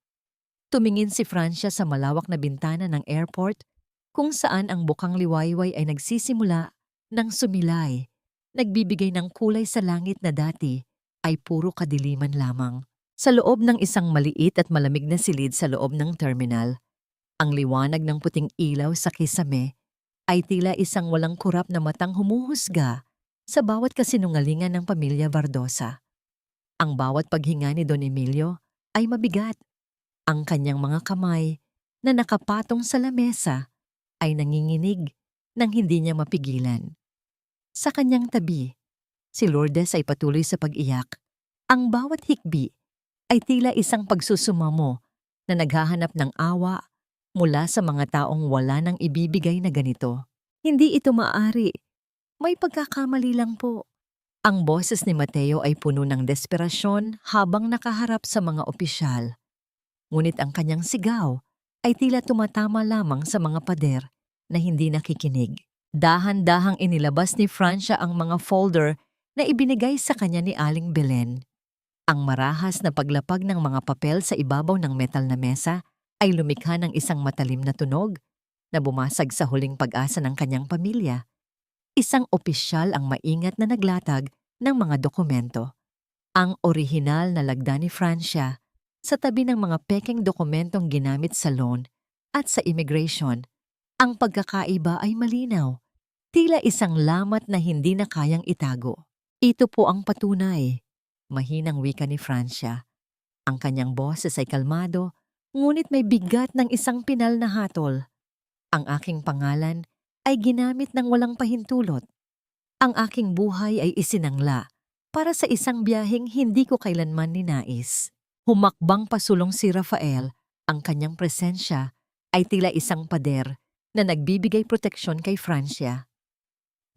Tumingin si Francia sa malawak na bintana ng airport kung saan ang bukang liwayway ay nagsisimula ng sumilay, nagbibigay ng kulay sa langit na dati ay puro kadiliman lamang. Sa loob ng isang maliit at malamig na silid sa loob ng terminal, ang liwanag ng puting ilaw sa kisame ay tila isang walang kurap na matang humuhusga sa bawat kasinungalingan ng pamilya Vardosa. Ang bawat paghinga ni Don Emilio ay mabigat. Ang kanyang mga kamay na nakapatong sa lamesa ay nanginginig nang hindi niya mapigilan. Sa kanyang tabi, si Lourdes ay patuloy sa pag-iyak. Ang bawat hikbi ay tila isang pagsusumamo na naghahanap ng awa mula sa mga taong wala nang ibibigay na ganito. Hindi ito maaari. May pagkakamali lang po. Ang boses ni Mateo ay puno ng desperasyon habang nakaharap sa mga opisyal. Ngunit ang kanyang sigaw ay tila tumatama lamang sa mga pader na hindi nakikinig. Dahan-dahang inilabas ni Francia ang mga folder na ibinigay sa kanya ni Aling Belen. Ang marahas na paglapag ng mga papel sa ibabaw ng metal na mesa ay lumikha ng isang matalim na tunog na bumasag sa huling pag-asa ng kanyang pamilya. Isang opisyal ang maingat na naglatag ng mga dokumento. Ang orihinal na lagda ni Francia sa tabi ng mga pekeng dokumentong ginamit sa loan at sa immigration. Ang pagkakaiba ay malinaw, tila isang lamat na hindi na kayang itago. Ito po ang patunay, mahinang wika ni Francia. Ang kanyang boses ay kalmado, ngunit may bigat ng isang pinal na hatol. Ang aking pangalan ay ginamit ng walang pahintulot. Ang aking buhay ay isinangla para sa isang biyaheng hindi ko kailanman ninais. Humakbang pasulong si Rafael, ang kanyang presensya ay tila isang pader na nagbibigay proteksyon kay Francia.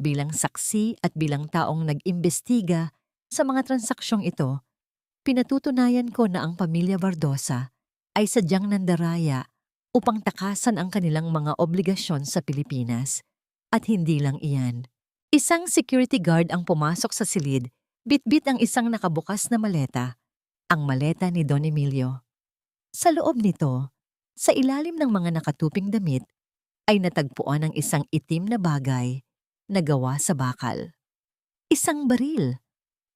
Bilang saksi at bilang taong nag-imbestiga sa mga transaksyong ito, pinatutunayan ko na ang pamilya Vardosa ay sadyang nandaraya upang takasan ang kanilang mga obligasyon sa Pilipinas. At hindi lang iyan. Isang security guard ang pumasok sa silid, bitbit ang isang nakabukas na maleta, ang maleta ni Don Emilio. Sa loob nito, sa ilalim ng mga nakatuping damit, ay natagpuan ang isang itim na bagay na gawa sa bakal. Isang baril.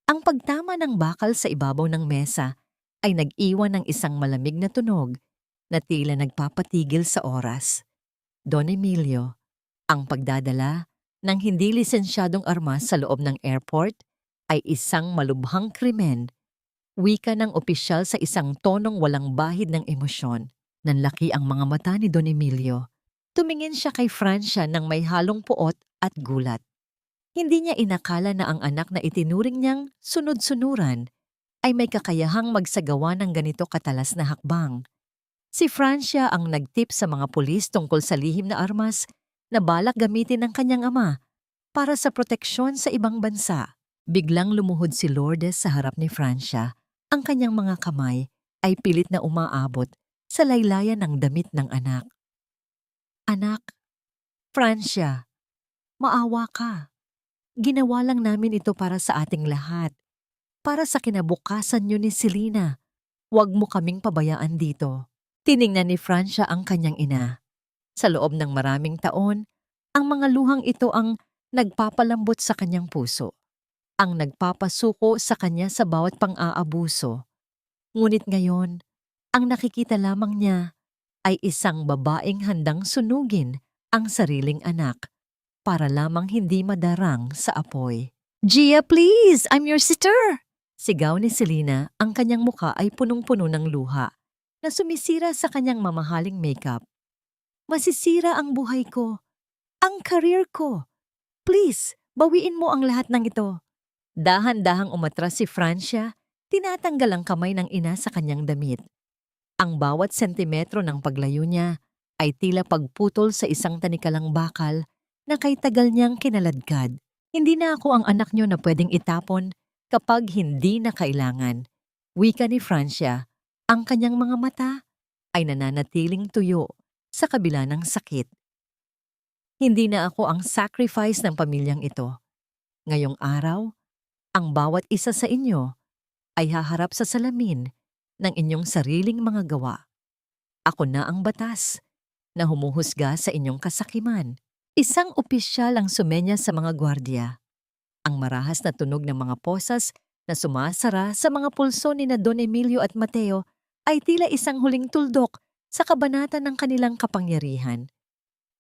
Ang pagtama ng bakal sa ibabaw ng mesa ay nag-iwan ng isang malamig na tunog na tila nagpapatigil sa oras. Don Emilio, ang pagdadala ng hindi lisensyadong armas sa loob ng airport ay isang malubhang krimen, wika ng opisyal sa isang tonong walang bahid ng emosyon. Nanlaki ang mga mata ni Don Emilio. Tumingin siya kay Francia ng may halong puot at gulat. Hindi niya inakala na ang anak na itinuring niyang sunod-sunuran ay may kakayahang magsagawa ng ganito katalas na hakbang. Si Francia ang nagtip sa mga pulis tungkol sa lihim na armas na balak gamitin ng kanyang ama para sa proteksyon sa ibang bansa. Biglang lumuhod si Lourdes sa harap ni Francia. Ang kanyang mga kamay ay pilit na umaabot sa laylayan ng damit ng anak. Anak, Francia, maawa ka. Ginawa lang namin ito para sa ating lahat. Para sa kinabukasan niyo ni Selena. Huwag mo kaming pabayaan dito. Tiningnan ni Francia ang kanyang ina. Sa loob ng maraming taon, ang mga luhang ito ang nagpapalambot sa kanyang puso. Ang nagpapasuko sa kanya sa bawat pang-aabuso. Ngunit ngayon, ang nakikita lamang niya ay isang babaeng handang sunugin ang sariling anak para lamang hindi madarang sa apoy. Gia, please! I'm your sister! Sigaw ni Selena, ang kanyang muka ay punong-puno ng luha na sumisira sa kanyang mamahaling makeup. Masisira ang buhay ko, ang career ko. Please, bawiin mo ang lahat ng ito. Dahan-dahang umatras si Francia, tinatanggal ang kamay ng ina sa kanyang damit. Ang bawat sentimetro ng paglayo niya ay tila pagputol sa isang tanikalang bakal na kay tagal niyang kinaladkad. Hindi na ako ang anak niyo na pwedeng itapon kapag hindi na kailangan. Wika ni Francia, ang kanyang mga mata ay nananatiling tuyo sa kabila ng sakit. Hindi na ako ang sacrifice ng pamilyang ito. Ngayong araw, ang bawat isa sa inyo ay haharap sa salamin ng inyong sariling mga gawa. Ako na ang batas na humuhusga sa inyong kasakiman. Isang opisyal ang sumenya sa mga gwardiya. Ang marahas na tunog ng mga posas na sumasara sa mga pulso ni na Don Emilio at Mateo ay tila isang huling tuldok sa kabanata ng kanilang kapangyarihan.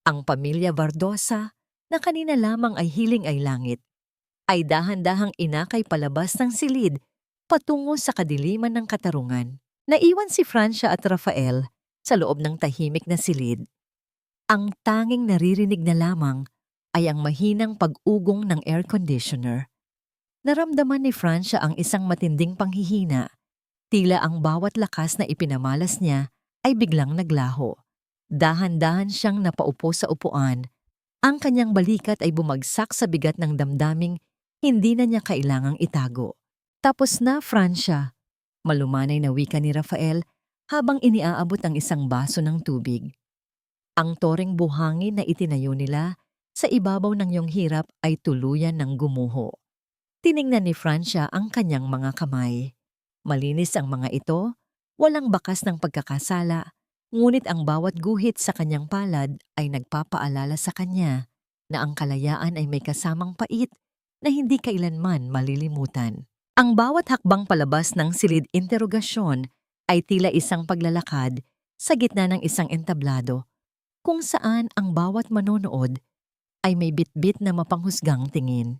Ang pamilya Vardosa, na kanina lamang ay hiling ay langit, ay dahan-dahang inakay palabas ng silid patungo sa kadiliman ng katarungan. Naiwan si Francia at Rafael sa loob ng tahimik na silid. Ang tanging naririnig na lamang ay ang mahinang pag-ugong ng air conditioner. Naramdaman ni Francia ang isang matinding panghihina. Tila ang bawat lakas na ipinamalas niya ay biglang naglaho. Dahan-dahan siyang napaupo sa upuan. Ang kanyang balikat ay bumagsak sa bigat ng damdaming hindi na niya kailangang itago. Tapos na, Francia. Malumanay na wika ni Rafael habang iniaabot ang isang baso ng tubig. Ang toreng buhangin na itinayo nila sa ibabaw ng iyong hirap ay tuluyan ng gumuho. Tiningnan ni Francia ang kanyang mga kamay. Malinis ang mga ito, walang bakas ng pagkakasala, ngunit ang bawat guhit sa kanyang palad ay nagpapaalala sa kanya na ang kalayaan ay may kasamang pait na hindi kailanman malilimutan. Ang bawat hakbang palabas ng silid interogasyon ay tila isang paglalakad sa gitna ng isang entablado, kung saan ang bawat manonood ay may bitbit na mapanghusgang tingin.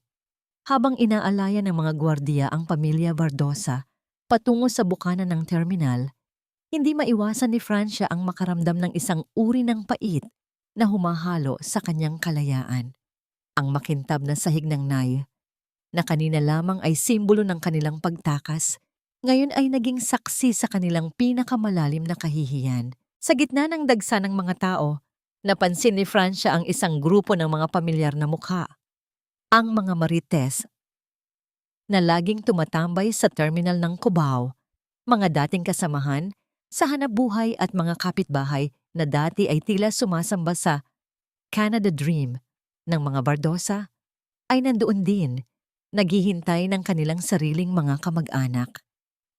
Habang inaalaya ng mga gwardiya ang pamilya Vardosa patungo sa bukana ng terminal, hindi maiwasan ni Francia ang makaramdam ng isang uri ng pait na humahalo sa kanyang kalayaan. Ang makintab na sahig ng Nay, na kanina lamang ay simbolo ng kanilang pagtakas, ngayon ay naging saksi sa kanilang pinakamalalim na kahihiyan. Sa gitna ng dagsa ng mga tao, napansin ni Francia ang isang grupo ng mga pamilyar na mukha. Ang mga marites na laging tumatambay sa terminal ng Cubao, mga dating kasamahan sa hanapbuhay at mga kapitbahay na dati ay tila sumasamba sa Canada Dream ng mga Vardosa, ay nandoon din, naghihintay ng kanilang sariling mga kamag-anak.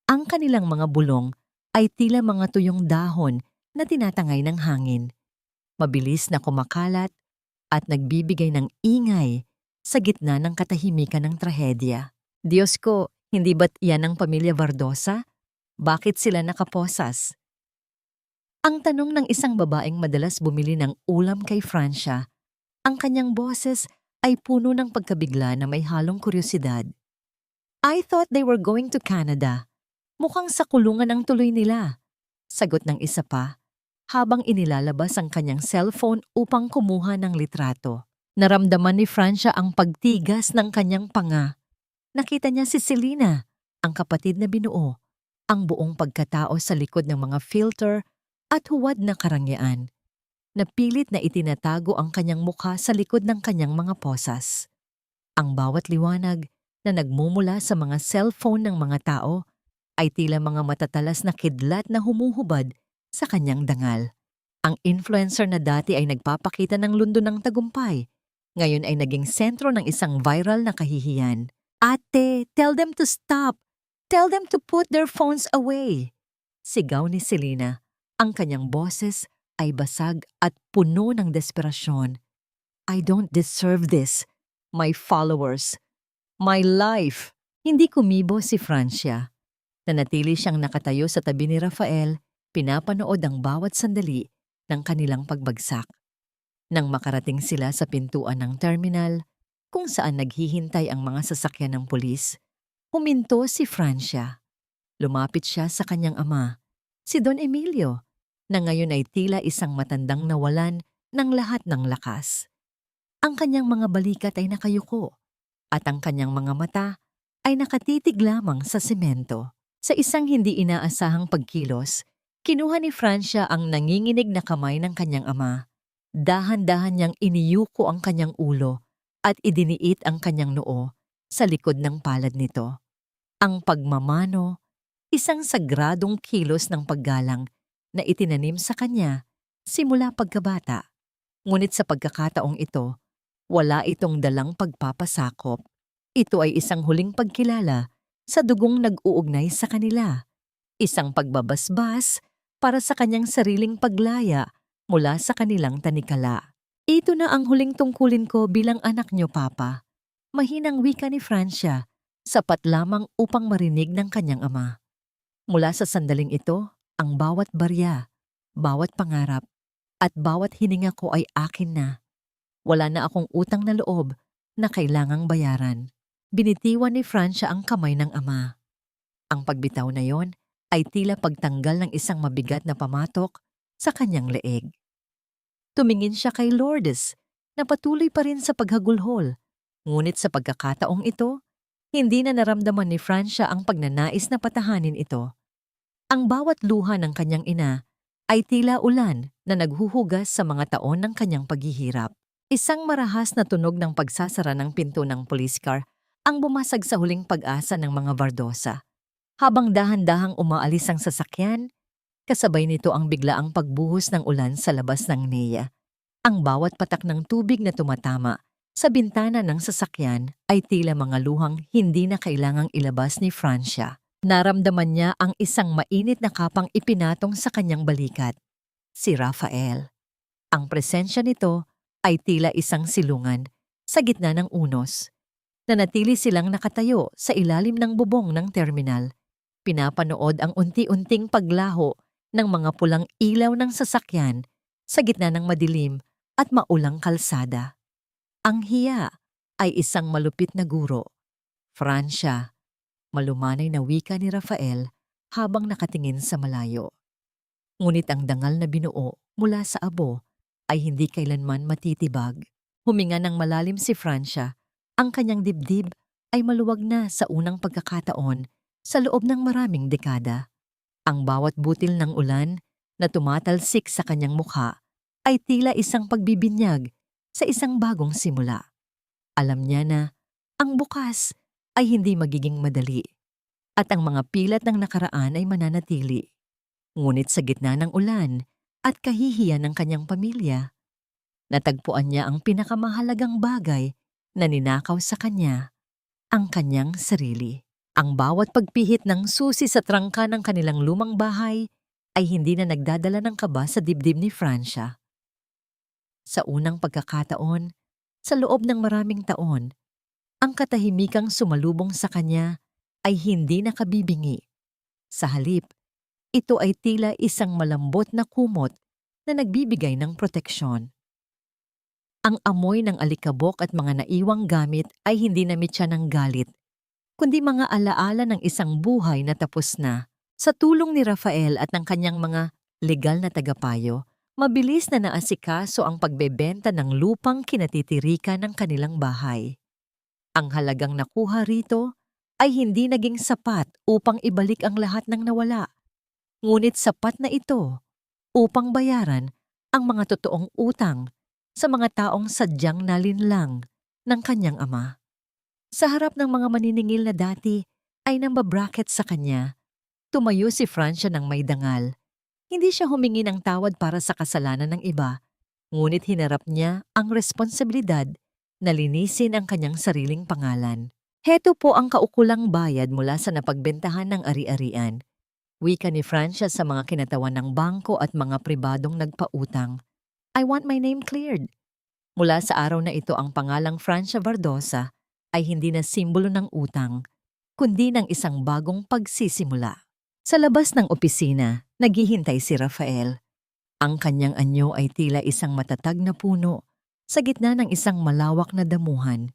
Ang kanilang mga bulong ay tila mga tuyong dahon na tinatangay ng hangin. Mabilis na kumakalat at nagbibigay ng ingay sa gitna ng katahimikan ng trahedya. Diyos ko, hindi ba't iyan ang pamilya Vardosa? Bakit sila nakaposas? Ang tanong ng isang babaeng madalas bumili ng ulam kay Francia. Ang kanyang boses ay puno ng pagkabigla na may halong kuryosidad. I thought they were going to Canada. Mukhang sa kulungan ang tuloy nila. Sagot ng isa pa, habang inilalabas ang kanyang cellphone upang kumuha ng litrato. Naramdaman ni Francia ang pagtigas ng kanyang panga. Nakita niya si Selena, ang kapatid na binuo, ang buong pagkatao sa likod ng mga filter at huwad na karangyaan na pilit na itinatago ang kanyang mukha sa likod ng kanyang mga posas. Ang bawat liwanag na nagmumula sa mga cellphone ng mga tao ay tila mga matatalas na kidlat na humuhubad sa kanyang dangal. Ang influencer na dati ay nagpapakita ng lundo ng tagumpay, ngayon ay naging sentro ng isang viral na kahihiyan. Ate, tell them to stop! Tell them to put their phones away! Sigaw ni Selena. Ang kanyang boses ay basag at puno ng desperasyon. I don't deserve this. My followers. My life. Hindi kumibo si Francia. Nanatili siyang nakatayo sa tabi ni Rafael, pinapanood ang bawat sandali ng kanilang pagbagsak. Nang makarating sila sa pintuan ng terminal, kung saan naghihintay ang mga sasakyan ng pulis, huminto si Francia. Lumapit siya sa kanyang ama, si Don Emilio, na ngayon ay tila isang matandang nawalan ng lahat ng lakas. Ang kanyang mga balikat ay nakayuko, at ang kanyang mga mata ay nakatitig lamang sa semento. Sa isang hindi inaasahang pagkilos, kinuha ni Francia ang nanginginig na kamay ng kanyang ama. Dahan-dahan niyang iniyuko ang kanyang ulo at idiniit ang kanyang noo sa likod ng palad nito. Ang pagmamano, isang sagradong kilos ng paggalang na itinanim sa kanya simula pagkabata. Ngunit sa pagkakataong ito, wala itong dalang pagpapasakop. Ito ay isang huling pagkilala sa dugong nag-uugnay sa kanila. Isang pagbabasbas para sa kanyang sariling paglaya mula sa kanilang tanikala. Ito na ang huling tungkulin ko bilang anak niyo, Papa. Mahinang wika ni Francia, sapat lamang upang marinig ng kanyang ama. Mula sa sandaling ito, ang bawat barya, bawat pangarap, at bawat hininga ko ay akin na. Wala na akong utang na loob na kailangang bayaran. Binitiwan ni Francia ang kamay ng ama. Ang pagbitaw na yon ay tila pagtanggal ng isang mabigat na pamatok sa kanyang leeg. Tumingin siya kay Lourdes na patuloy pa rin sa paghagulhol. Ngunit sa pagkakataong ito, hindi na naramdaman ni Francia ang pagnanais na patahanin ito. Ang bawat luha ng kanyang ina ay tila ulan na naghuhugas sa mga taon ng kanyang paghihirap. Isang marahas na tunog ng pagsasara ng pinto ng police car ang bumasag sa huling pag-asa ng mga Vardosa. Habang dahan-dahang umaalis ang sasakyan, kasabay nito ang biglaang pagbuhos ng ulan sa labas ng NEA. Ang bawat patak ng tubig na tumatama sa bintana ng sasakyan ay tila mga luhang hindi na kailangang ilabas ni Francia. Naramdaman niya ang isang mainit na kapang ipinatong sa kanyang balikat. Si Rafael. Ang presensya nito ay tila isang silungan sa gitna ng unos. Nanatili silang nakatayo sa ilalim ng bubong ng terminal. Pinapanood ang unti-unting paglaho ng mga pulang ilaw ng sasakyan sa gitna ng madilim at maulang kalsada. Ang hiya ay isang malupit na guro. Francia, malumanay na wika ni Rafael habang nakatingin sa malayo. Ngunit ang dangal na binuo mula sa abo ay hindi kailanman matitibag. Huminga ng malalim si Francia. Ang kanyang dibdib ay maluwag na sa unang pagkakataon sa loob ng maraming dekada. Ang bawat butil ng ulan na tumatalsik sa kanyang mukha ay tila isang pagbibinyag sa isang bagong simula. Alam niya na ang bukas ay hindi magiging madali at ang mga pilat ng nakaraan ay mananatili. Ngunit sa gitna ng ulan at kahihiyan ng kanyang pamilya, natagpuan niya ang pinakamahalagang bagay na ninakaw sa kanya, ang kanyang sarili. Ang bawat pagpihit ng susi sa trangka ng kanilang lumang bahay ay hindi na nagdadala ng kaba sa dibdib ni Francia. Sa unang pagkakataon, sa loob ng maraming taon, ang katahimikang sumalubong sa kanya ay hindi nakabibingi. Sa halip, ito ay tila isang malambot na kumot na nagbibigay ng proteksyon. Ang amoy ng alikabok at mga naiwang gamit ay hindi namitsa ng galit, kundi mga alaala ng isang buhay na tapos na. Sa tulong ni Rafael at ng kanyang mga legal na tagapayo, mabilis na naasikaso ang pagbebenta ng lupang kinatitirikan ng kanilang bahay. Ang halagang nakuha rito ay hindi naging sapat upang ibalik ang lahat ng nawala. Ngunit sapat na ito upang bayaran ang mga totoong utang sa mga taong sadyang nalinlang ng kanyang ama. Sa harap ng mga maniningil na dati ay nambabracket sa kanya, tumayo si Francia ng may dangal. Hindi siya humingi ng tawad para sa kasalanan ng iba, ngunit hinarap niya ang responsibilidad na linisin ang kanyang sariling pangalan. Heto po ang kaukulang bayad mula sa napagbentahan ng ari-arian. Wika ni Francia sa mga kinatawan ng bangko at mga pribadong nagpautang. I want my name cleared. Mula sa araw na ito ang pangalang Francia Verdosa ay hindi na simbolo ng utang, kundi ng isang bagong pagsisimula. Sa labas ng opisina, naghihintay si Rafael. Ang kanyang anyo ay tila isang matatag na puno sa gitna ng isang malawak na damuhan.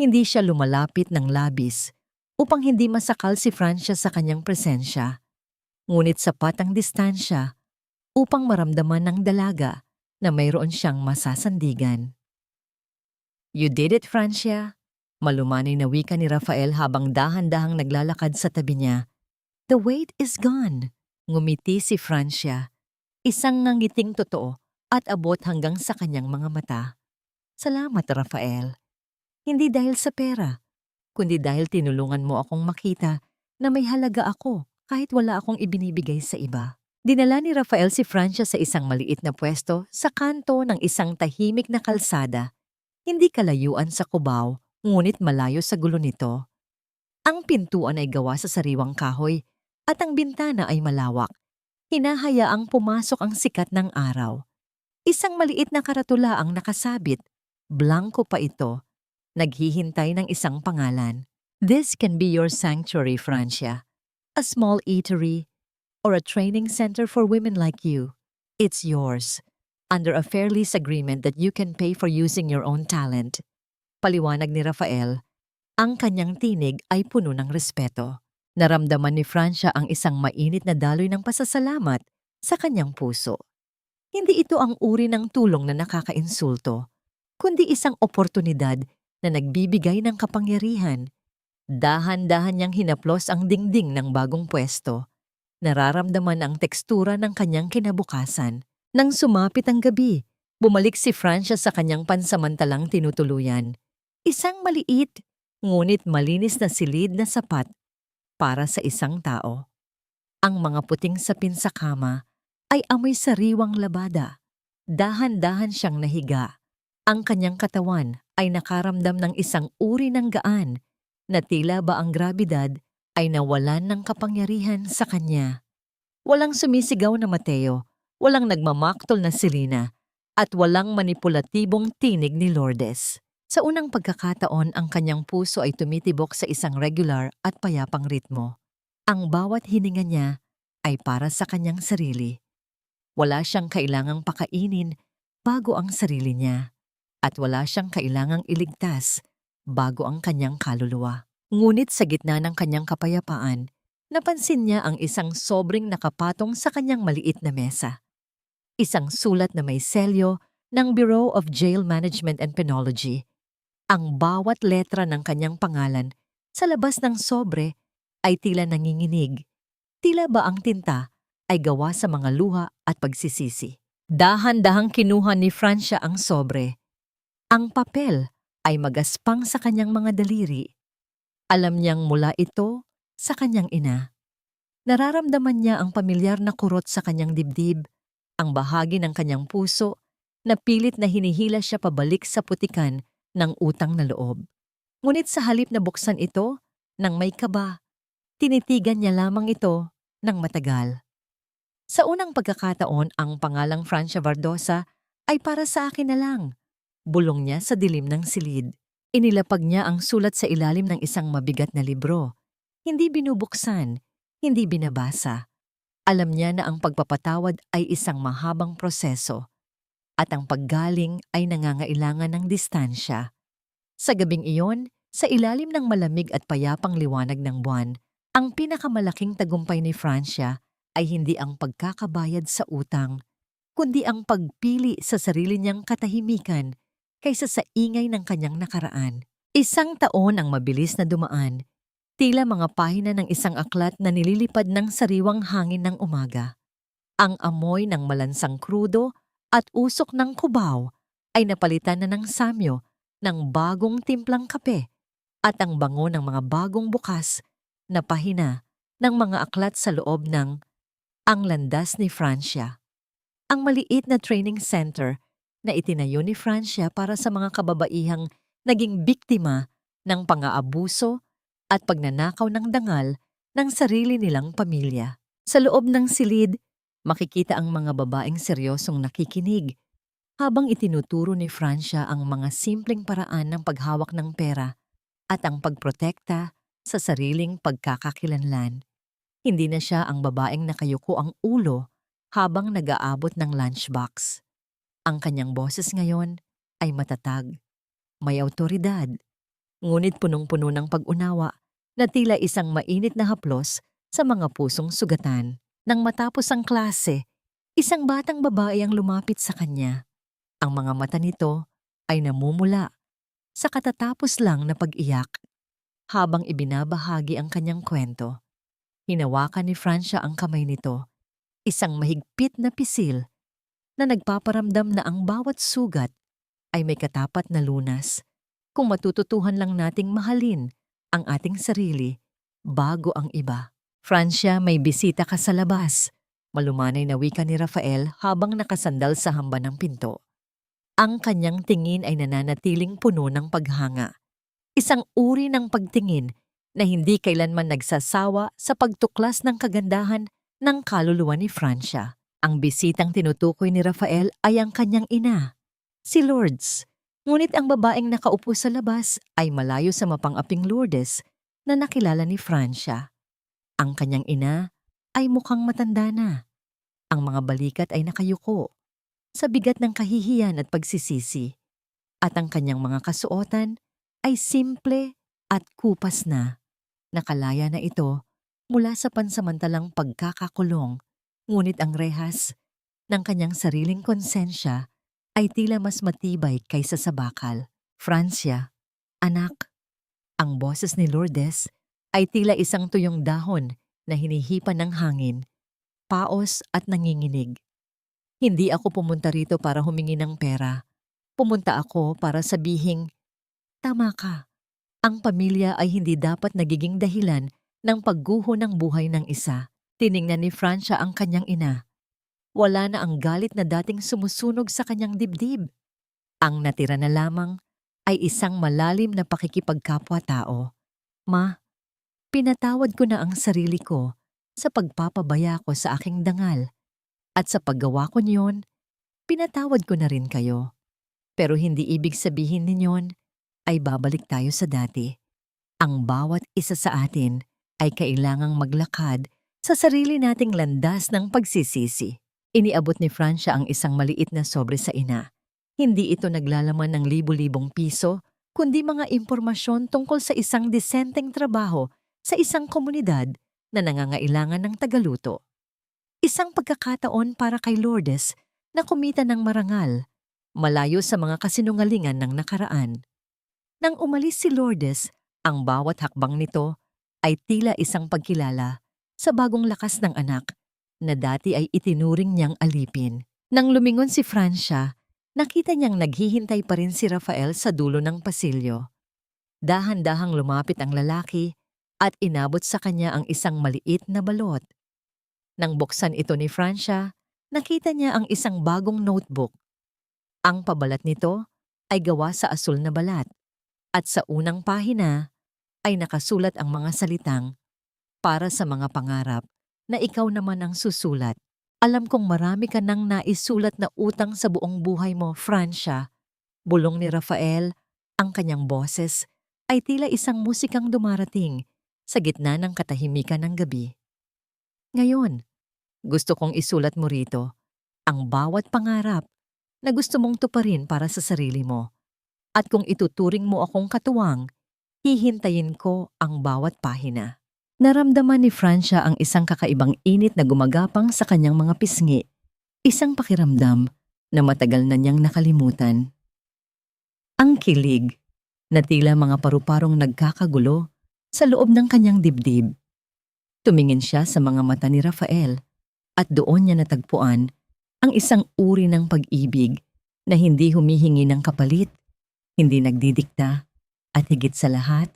Hindi siya lumalapit ng labis upang hindi masakal si Francia sa kanyang presensya. Ngunit sapat ang distansya upang maramdaman ng dalaga na mayroon siyang masasandigan. You did it, Francia. Malumanay na wika ni Rafael habang dahan-dahang naglalakad sa tabi niya. The weight is gone. Ngumiti si Francia. Isang ngangiting totoo at abot hanggang sa kanyang mga mata. Salamat, Rafael. Hindi dahil sa pera, kundi dahil tinulungan mo akong makita na may halaga ako kahit wala akong ibinibigay sa iba. Dinala ni Rafael si Francia sa isang maliit na pwesto sa kanto ng isang tahimik na kalsada. Hindi kalayuan sa Cubao, ngunit malayo sa gulo nito. Ang pintuan ay gawa sa sariwang kahoy at ang bintana ay malawak. Hinahayaang pumasok ang sikat ng araw. Isang maliit na karatula ang nakasabit. Blanko pa ito. Naghihintay ng isang pangalan. This can be your sanctuary, Francia. A small eatery or a training center for women like you. It's yours, under a fair lease agreement that you can pay for using your own talent. Paliwanag ni Rafael, ang kanyang tinig ay puno ng respeto. Naramdaman ni Francia ang isang mainit na daloy ng pasasalamat sa kanyang puso. Hindi ito ang uri ng tulong na nakakainsulto, kundi isang oportunidad na nagbibigay ng kapangyarihan. Dahan-dahan niyang hinaplos ang dingding ng bagong pwesto. Nararamdaman ang tekstura ng kanyang kinabukasan. Nang sumapit ang gabi, bumalik si Francia sa kanyang pansamantalang tinutuluyan. Isang maliit, ngunit malinis na silid na sapat para sa isang tao. Ang mga puting sapin sa kama ay amoy sariwang labada. Dahan-dahan siyang nahiga. Ang kanyang katawan ay nakaramdam ng isang uri ng gaan na tila ba ang grabidad ay nawalan ng kapangyarihan sa kanya. Walang sumisigaw na Mateo, walang nagmamaktol na Selena, at walang manipulatibong tinig ni Lourdes. Sa unang pagkakataon, ang kanyang puso ay tumitibok sa isang regular at payapang ritmo. Ang bawat hininga niya ay para sa kanyang sarili. Wala siyang kailangang pakainin bago ang sarili niya. At wala siyang kailangang iligtas bago ang kanyang kaluluwa. Ngunit sa gitna ng kanyang kapayapaan, napansin niya ang isang sobrang nakapatong sa kanyang maliit na mesa. Isang sulat na may selyo ng Bureau of Jail Management and Penology. Ang bawat letra ng kanyang pangalan sa labas ng sobre ay tila nanginginig. Tila ba ang tinta ay gawa sa mga luha at pagsisisi. Dahan-dahang kinuha ni Francia ang sobre. Ang papel ay magaspang sa kanyang mga daliri. Alam niyang mula ito sa kanyang ina. Nararamdaman niya ang pamilyar na kurot sa kanyang dibdib, ang bahagi ng kanyang puso na pilit na hinihila siya pabalik sa putikan ng utang na loob. Ngunit sa halip na buksan ito ng may kaba, tinitigan niya lamang ito ng matagal. Sa unang pagkakataon, ang pangalang Francia Verdosa ay para sa akin na lang. Bulong niya sa dilim ng silid. Inilapag niya ang sulat sa ilalim ng isang mabigat na libro. Hindi binubuksan, hindi binabasa. Alam niya na ang pagpapatawad ay isang mahabang proseso at ang paggaling ay nangangailangan ng distansya. Sa gabing iyon, sa ilalim ng malamig at payapang liwanag ng buwan, ang pinakamalaking tagumpay ni Francia ay hindi ang pagkakabayad sa utang, kundi ang pagpili sa sarili niyang katahimikan kaysa sa ingay ng kanyang nakaraan. Isang taon ang mabilis na dumaan, tila mga pahina ng isang aklat na nililipad ng sariwang hangin ng umaga. Ang amoy ng malansang krudo at usok ng kubaw ay napalitan na ng samyo ng bagong timplang kape at ang bango ng mga bagong bukas na pahina ng mga aklat sa loob ng Ang Landas ni Francia. Ang maliit na training center na itinayo ni Francia para sa mga kababaihang naging biktima ng pang-aabuso at pagnanakaw ng dangal ng sarili nilang pamilya. Sa loob ng silid, makikita ang mga babaeng seryosong nakikinig habang itinuturo ni Francia ang mga simpleng paraan ng paghawak ng pera at ang pagprotekta sa sariling pagkakakilanlan. Hindi na siya ang babaeng nakayuko ang ulo habang nag-aabot ng lunchbox. Ang kanyang boses ngayon ay matatag, may awtoridad, ngunit punong-puno ng pag-unawa na tila isang mainit na haplos sa mga pusong sugatan. Nang matapos ang klase, isang batang babae ang lumapit sa kanya. Ang mga mata nito ay namumula sa katatapos lang na pag-iyak. Habang ibinabahagi ang kanyang kwento, hinawakan ni Francia ang kamay nito, isang mahigpit na pisil na nagpaparamdam na ang bawat sugat ay may katapat na lunas kung matututuhan lang nating mahalin ang ating sarili bago ang iba. Francia, may bisita ka sa labas, malumanay na wika ni Rafael habang nakasandal sa hamba ng pinto. Ang kanyang tingin ay nananatiling puno ng paghanga. Isang uri ng pagtingin na hindi kailanman nagsasawa sa pagtuklas ng kagandahan ng kaluluwa ni Francia. Ang bisitang tinutukoy ni Rafael ay ang kanyang ina, si Lourdes. Ngunit ang babaeng nakaupo sa labas ay malayo sa mapang-aping Lourdes na nakilala ni Francia. Ang kanyang ina ay mukhang matanda na. Ang mga balikat ay nakayuko sa bigat ng kahihiyan at pagsisisi. At ang kanyang mga kasuotan ay simple at kupas na. Nakalaya na ito mula sa pansamantalang pagkakakulong. Ngunit ang rehas ng kanyang sariling konsensya ay tila mas matibay kaysa sa bakal. Francia, anak, ang boses ni Lourdes ay tila isang tuyong dahon na hinihipan ng hangin, paos at nanginginig. Hindi ako pumunta rito para humingi ng pera. Pumunta ako para sabihing, tama ka. Ang pamilya ay hindi dapat nagiging dahilan ng pagguho ng buhay ng isa. Tiningnan ni Francia ang kanyang ina. Wala na ang galit na dating sumusunog sa kanyang dibdib. Ang natira na lamang ay isang malalim na pakikipagkapwa-tao. Ma, pinatawad ko na ang sarili ko sa pagpapabaya ko sa aking dangal. At sa paggawa ko niyon, pinatawad ko na rin kayo. Pero hindi ibig sabihin ninyon ay babalik tayo sa dati. Ang bawat isa sa atin ay kailangang maglakad sa sarili nating landas ng pagsisisi. Iniabot ni Francia ang isang maliit na sobre sa ina. Hindi ito naglalaman ng libu-libong piso, kundi mga impormasyon tungkol sa isang disenteng trabaho sa isang komunidad na nangangailangan ng tagaluto. Isang pagkakataon para kay Lourdes na kumita ng marangal, malayo sa mga kasinungalingan ng nakaraan. Nang umalis si Lourdes, ang bawat hakbang nito ay tila isang pagkilala sa bagong lakas ng anak na dati ay itinuring niyang alipin. Nang lumingon si Francia, nakita niyang naghihintay pa rin si Rafael sa dulo ng pasilyo. Dahan-dahang lumapit ang lalaki at inabot sa kanya ang isang maliit na balot. Nang buksan ito ni Francia, nakita niya ang isang bagong notebook. Ang pabalat nito ay gawa sa asul na balat at sa unang pahina ay nakasulat ang mga salitang, "Para sa mga pangarap na ikaw naman ang susulat. Alam kong marami ka nang naisulat na utang sa buong buhay mo, Francia." Bulong ni Rafael, ang kanyang boses ay tila isang musikang dumarating sa gitna ng katahimikan ng gabi. Ngayon, gusto kong isulat mo rito ang bawat pangarap na gusto mong tuparin para sa sarili mo. At kung ituturing mo akong katuwang, hihintayin ko ang bawat pahina. Naramdaman ni Francia ang isang kakaibang init na gumagapang sa kanyang mga pisngi. Isang pakiramdam na matagal na niyang nakalimutan. Ang kilig na tila mga paru-parong nagkakagulo sa loob ng kanyang dibdib. Tumingin siya sa mga mata ni Rafael At doon niya natagpuan ang isang uri ng pag-ibig na hindi humihingi ng kapalit, hindi nagdidikta, at higit sa lahat,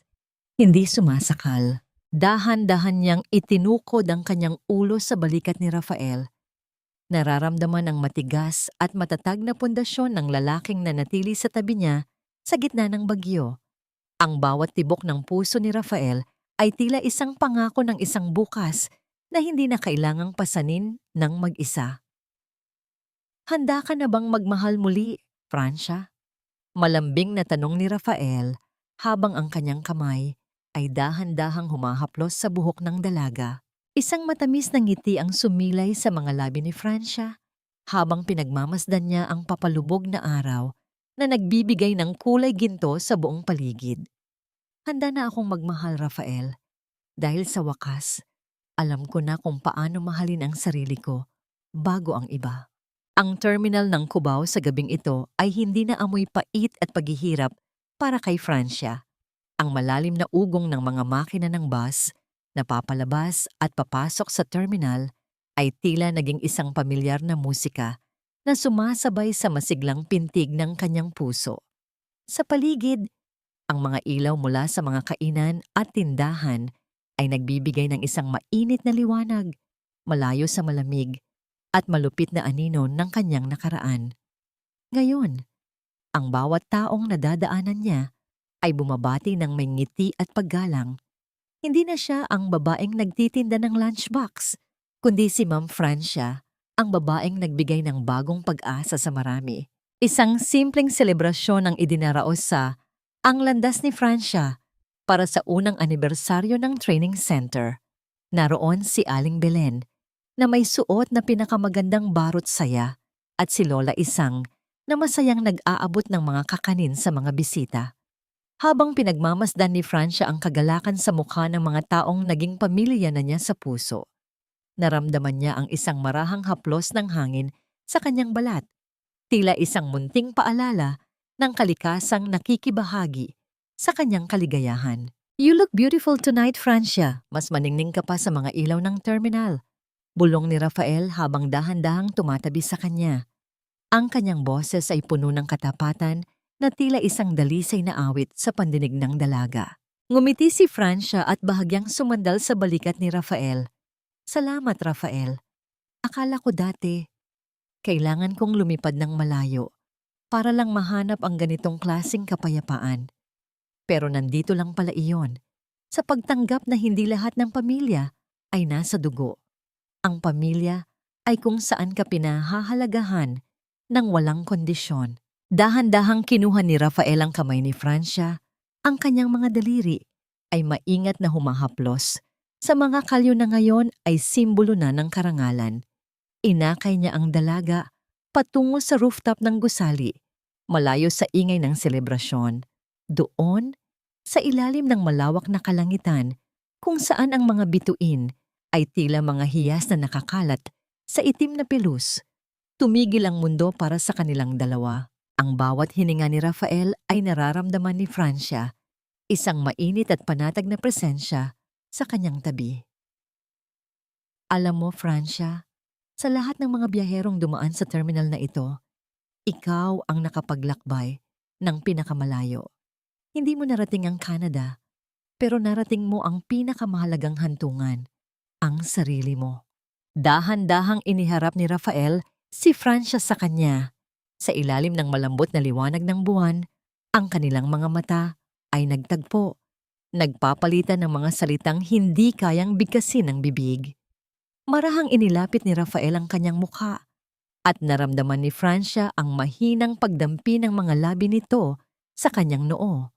hindi sumasakal. Dahan-dahan niyang itinukod ang kanyang ulo sa balikat ni Rafael. Nararamdaman ang matigas at matatag na pundasyon ng lalaking nanatili sa tabi niya sa gitna ng bagyo. Ang bawat tibok ng puso ni Rafael ay tila isang pangako ng isang bukas na hindi na kailangang pasanin ng mag-isa. Handa ka na bang magmahal muli, Francia? Malambing na tanong ni Rafael habang ang kanyang kamay ay dahan-dahang humahaplos sa buhok ng dalaga. Isang matamis na ngiti ang sumilay sa mga labi ni Francia habang pinagmamasdan niya ang papalubog na araw na nagbibigay ng kulay ginto sa buong paligid. Handa na akong magmahal, Rafael, dahil sa wakas, alam ko na kung paano mahalin ang sarili ko bago ang iba. Ang terminal ng Cubao sa gabing ito ay hindi na amoy pait at paghihirap para kay Francia. Ang malalim na ugong ng mga makina ng bus na papalabas at papasok sa terminal ay tila naging isang pamilyar na musika na sumasabay sa masiglang pintig ng kanyang puso. Sa paligid, ang mga ilaw mula sa mga kainan at tindahan ay nagbibigay ng isang mainit na liwanag, malayo sa malamig at malupit na anino ng kanyang nakaraan. Ngayon, ang bawat taong nadadaanan niya ay bumabati ng may ngiti at paggalang. Hindi na siya ang babaeng nagtitinda ng lunchbox, kundi si Ma'am Francia, ang babaeng nagbigay ng bagong pag-asa sa marami. Isang simpleng selebrasyon ang idinaraos sa Ang Landas ni Francia para sa unang anibersaryo ng training center. Naroon si Aling Belen na may suot na pinakamagandang barot saya at si Lola Isang na masayang nag-aabot ng mga kakanin sa mga bisita. Habang pinagmamasdan ni Francia ang kagalakan sa mukha ng mga taong naging pamilya na niya sa puso, naramdaman niya ang isang marahang haplos ng hangin sa kanyang balat, tila isang munting paalala ng kalikasang nakikibahagi sa kanyang kaligayahan. You look beautiful tonight, Francia. Mas maningning ka pa sa mga ilaw ng terminal. Bulong ni Rafael habang dahan-dahang tumatabi sa kanya. Ang kanyang boses ay puno ng katapatan na tila isang dalisay na awit sa pandinig ng dalaga. Ngumiti si Francia at bahagyang sumandal sa balikat ni Rafael. Salamat, Rafael. Akala ko dati, kailangan kong lumipad ng malayo para lang mahanap ang ganitong klaseng kapayapaan. Pero nandito lang pala iyon, sa pagtanggap na hindi lahat ng pamilya ay nasa dugo. Ang pamilya ay kung saan ka pinahahalagahan ng walang kondisyon. Dahan-dahang kinuha ni Rafael ang kamay ni Francia, ang kanyang mga daliri ay maingat na humahaplos. Sa mga kalyo na ngayon ay simbolo na ng karangalan. Inakay niya ang dalaga patungo sa rooftop ng gusali, malayo sa ingay ng selebrasyon. Doon, sa ilalim ng malawak na kalangitan, kung saan ang mga bituin ay tila mga hiyas na nakakalat sa itim na pelus, tumigil ang mundo para sa kanilang dalawa. Ang bawat hininga ni Rafael ay nararamdaman ni Francia, isang mainit at panatag na presensya sa kanyang tabi. Alam mo, Francia, sa lahat ng mga biyaherong dumaan sa terminal na ito, ikaw ang nakapaglakbay ng pinakamalayo. Hindi mo narating ang Canada, pero narating mo ang pinakamahalagang hantungan, ang sarili mo. Dahan-dahang iniharap ni Rafael si Francia sa kanya. Sa ilalim ng malambot na liwanag ng buwan, ang kanilang mga mata ay nagtagpo, nagpapalitan ng mga salitang hindi kayang bigkasin ng bibig. Marahang inilapit ni Rafael ang kanyang mukha at naramdaman ni Francia ang mahinang pagdampi ng mga labi nito sa kanyang noo.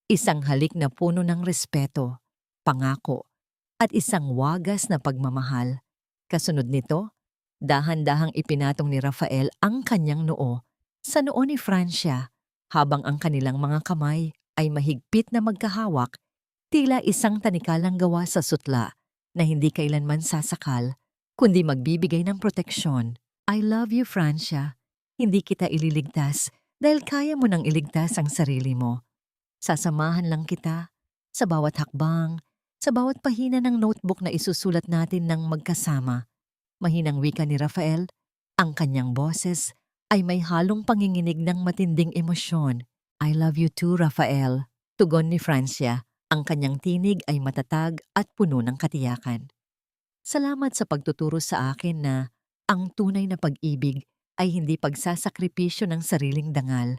Isang halik na puno ng respeto, pangako, at isang wagas na pagmamahal. Kasunod nito, dahan-dahang ipinatong ni Rafael ang kanyang noo sa noo ni Francia habang ang kanilang mga kamay ay mahigpit na magkahawak, tila isang tanikalang gawa sa sutla na hindi kailanman sasakal, kundi magbibigay ng proteksyon. I love you, Francia. Hindi kita ililigtas dahil kaya mo nang iligtas ang sarili mo. Sasamahan lang kita sa bawat hakbang, sa bawat pahina ng notebook na isusulat natin ng magkasama. Mahinang wika ni Rafael, ang kanyang boses ay may halong panginginig ng matinding emosyon. I love you too, Rafael. Tugon ni Francia. Ang kanyang tinig ay matatag at puno ng katiyakan. Salamat sa pagtuturo sa akin na ang tunay na pag-ibig ay hindi pagsasakripisyo ng sariling dangal,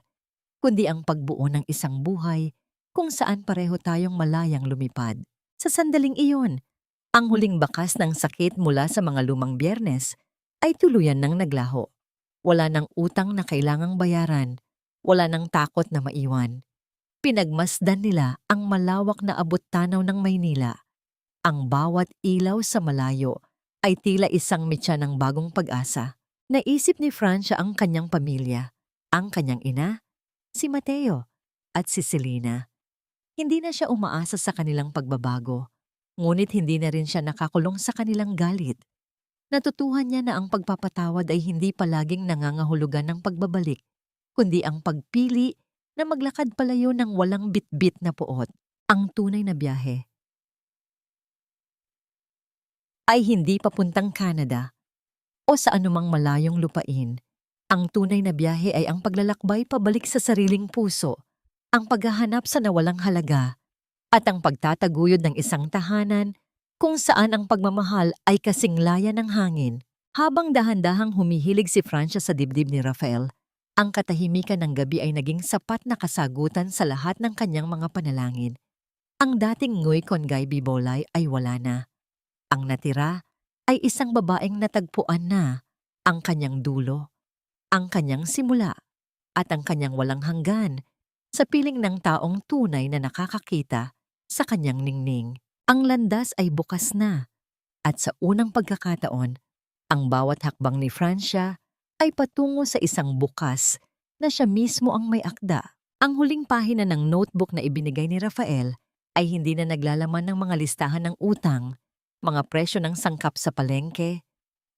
kundi ang pagbuo ng isang buhay kung saan pareho tayong malayang lumipad. Sa sandaling iyon, ang huling bakas ng sakit mula sa mga lumang Biyernes ay tuluyan ng naglaho. Wala ng utang na kailangang bayaran, wala ng takot na maiwan. Pinagmasdan nila ang malawak na abot-tanaw ng Maynila. Ang bawat ilaw sa malayo ay tila isang mitya ng bagong pag-asa. Naisip ni Francia ang kanyang pamilya, ang kanyang ina, si Mateo, at si Selena. Hindi na siya umaasa sa kanilang pagbabago, ngunit hindi na rin siya nakakulong sa kanilang galit. Natutuhan niya na ang pagpapatawad ay hindi palaging nangangahulugan ng pagbabalik, kundi ang pagpili na maglakad palayo ng walang bitbit na puot. Ang tunay na biyahe ay hindi papuntang Canada o sa anumang malayong lupain. Ang tunay na biyahe ay ang paglalakbay pabalik sa sariling puso, ang paghahanap sa nawalang halaga, at ang pagtataguyod ng isang tahanan kung saan ang pagmamahal ay kasing laya ng hangin. Habang dahan-dahang humihilig si Francia sa dibdib ni Rafael, ang katahimikan ng gabi ay naging sapat na kasagutan sa lahat ng kanyang mga panalangin. Ang dating Nguy Kongay Bibolay ay wala na. Ang natira ay isang babaeng natagpuan na ang kanyang dulo, ang kanyang simula, at ang kanyang walang hanggan sa piling ng taong tunay na nakakakita sa kanyang ningning. Ang landas ay bukas na, at sa unang pagkakataon, ang bawat hakbang ni Francia ay patungo sa isang bukas na siya mismo ang may akda. Ang huling pahina ng notebook na ibinigay ni Rafael ay hindi na naglalaman ng mga listahan ng utang, mga presyo ng sangkap sa palengke,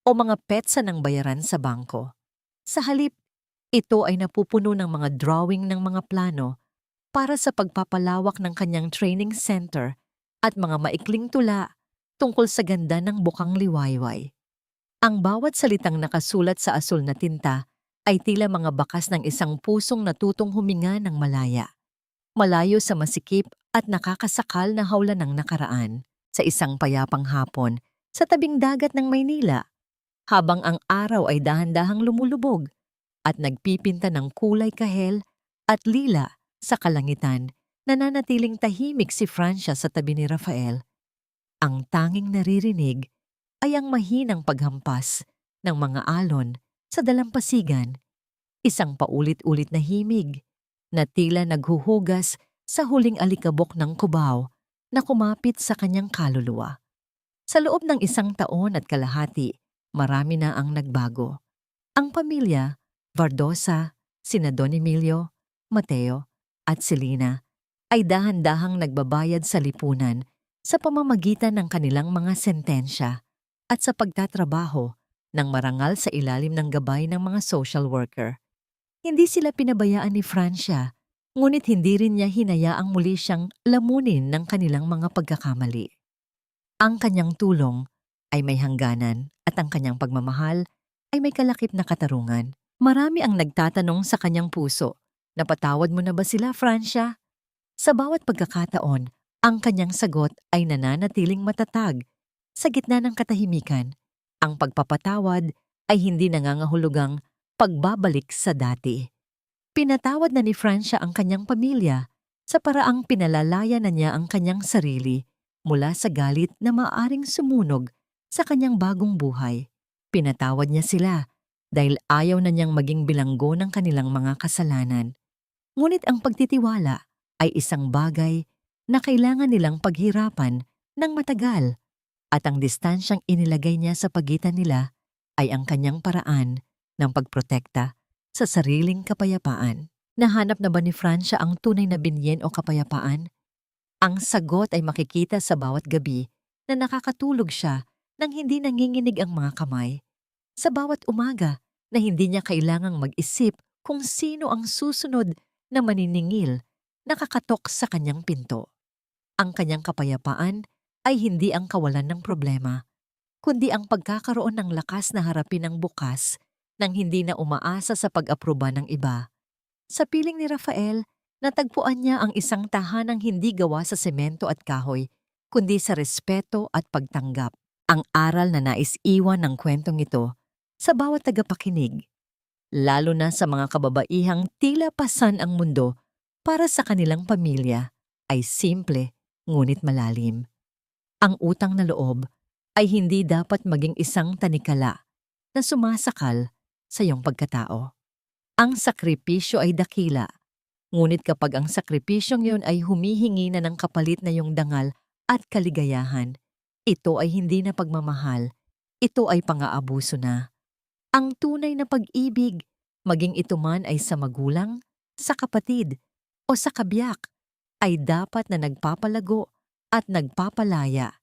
o mga petsa ng bayaran sa bangko. Sa halip, ito ay napupuno ng mga drawing ng mga plano para sa pagpapalawak ng kanyang training center at mga maikling tula tungkol sa ganda ng bukang liwayway. Ang bawat salitang nakasulat sa asul na tinta ay tila mga bakas ng isang pusong natutong huminga ng malaya, malayo sa masikip at nakakasakal na hawla ng nakaraan. Sa isang payapang hapon sa tabing dagat ng Maynila, habang ang araw ay dahan-dahang lumulubog at nagpipinta ng kulay kahel at lila sa kalangitan, nananatiling tahimik si Francia sa tabi ni Rafael. Ang tanging naririnig ay ang mahinang paghampas ng mga alon sa dalampasigan, isang paulit-ulit na himig na tila naghuhugas sa huling alikabok ng Cubao na kumapit sa kanyang kaluluwa. Sa loob ng 1 taon at kalahati, marami na ang nagbago. Ang pamilya, Vardosa, sina Don Emilio, Mateo, at Selena, ay dahan-dahang nagbabayad sa lipunan sa pamamagitan ng kanilang mga sentensya at sa pagtatrabaho ng marangal sa ilalim ng gabay ng mga social worker. Hindi sila pinabayaan ni Francia, ngunit hindi rin niya hinayaang muli siyang lamunin ng kanilang mga pagkakamali. Ang kanyang tulong ay may hangganan at ang kanyang pagmamahal ay may kalakip na katarungan. Marami ang nagtatanong sa kanyang puso, napatawad mo na ba sila, Francia? Sa bawat pagkakataon, ang kanyang sagot ay nananatiling matatag. Sa gitna ng katahimikan, ang pagpapatawad ay hindi nangangahulugang pagbabalik sa dati. Pinatawad na ni Francia ang kanyang pamilya sa paraang pinalalaya na niya ang kanyang sarili mula sa galit na maaaring sumunog sa kanyang bagong buhay. Pinatawad niya sila dahil ayaw na niyang maging bilanggo ng kanilang mga kasalanan. Ngunit ang pagtitiwala ay isang bagay na kailangan nilang paghirapan ng matagal, at ang distansyang inilagay niya sa pagitan nila ay ang kanyang paraan ng pagprotekta sa sariling kapayapaan. Nahanap na ba ni Francia ang tunay na binyen o kapayapaan? Ang sagot ay makikita sa bawat gabi na nakakatulog siya nang hindi nanginginig ang mga kamay. Sa bawat umaga na hindi niya kailangang mag-isip kung sino ang susunod na maniningil na kakatok sa kanyang pinto. Ang kanyang kapayapaan ay hindi ang kawalan ng problema, kundi ang pagkakaroon ng lakas na harapin ang bukas nang hindi na umaasa sa pag-aproba ng iba. Sa piling ni Rafael, natagpuan niya ang isang tahanang hindi gawa sa semento at kahoy, kundi sa respeto at pagtanggap. Ang aral na nais iwan ng kwentong ito sa bawat tagapakinig, lalo na sa mga kababaihang tila pasan ang mundo para sa kanilang pamilya, ay simple ngunit malalim. Ang utang na loob ay hindi dapat maging isang tanikala na sumasakal sa iyong pagkatao. Ang sakripisyo ay dakila, ngunit kapag ang sakripisyong yun ay humihingi na ng kapalit na iyong dangal at kaligayahan, ito ay hindi na pagmamahal, ito ay pang-aabuso na. Ang tunay na pag-ibig, maging ito man ay sa magulang, sa kapatid, o sa kabiyak, ay dapat na nagpapalago at nagpapalaya,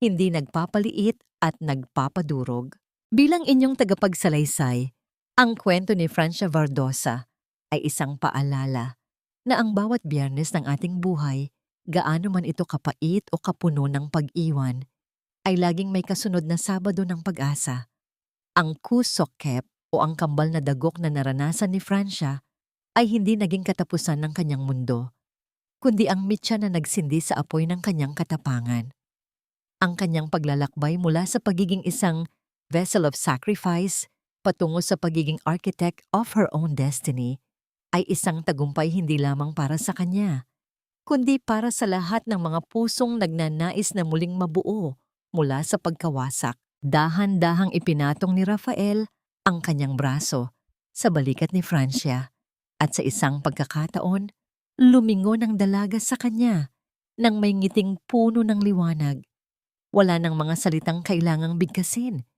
hindi nagpapaliit at nagpapadurog. Bilang inyong tagapagsalaysay, ang kwento ni Francia Vardosa ay isang paalala na ang bawat Biyernes ng ating buhay, gaano man ito kapait o kapuno ng pag-iwan, ay laging may kasunod na Sabado ng pag-asa. Ang kusokep o ang kambal na dagok na naranasan ni Francia ay hindi naging katapusan ng kanyang mundo, kundi ang mitya na nagsindi sa apoy ng kanyang katapangan. Ang kanyang paglalakbay mula sa pagiging isang vessel of sacrifice patungo sa pagiging architect of her own destiny ay isang tagumpay hindi lamang para sa kanya, kundi para sa lahat ng mga pusong nagnanais na muling mabuo mula sa pagkawasak. Dahan-dahang ipinatong ni Rafael ang kanyang braso sa balikat ni Francia at sa isang pagkakataon, lumingon ang dalaga sa kanya nang may ngiting puno ng liwanag. Wala nang mga salitang kailangang bigkasin.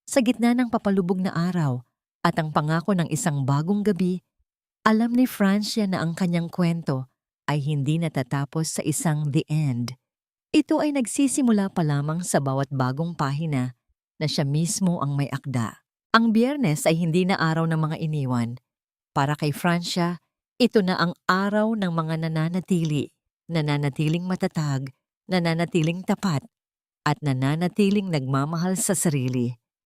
Sa gitna ng papalubog na araw at ang pangako ng isang bagong gabi, alam ni Francia na ang kanyang kwento ay hindi natatapos sa isang the end. Ito ay nagsisimula pa lamang sa bawat bagong pahina na siya mismo ang may akda. Ang Biyernes ay hindi na araw ng mga iniwan. Para kay Francia, ito na ang araw ng mga nananatiling matatag, nananatiling tapat, at nananatiling nagmamahal sa sarili.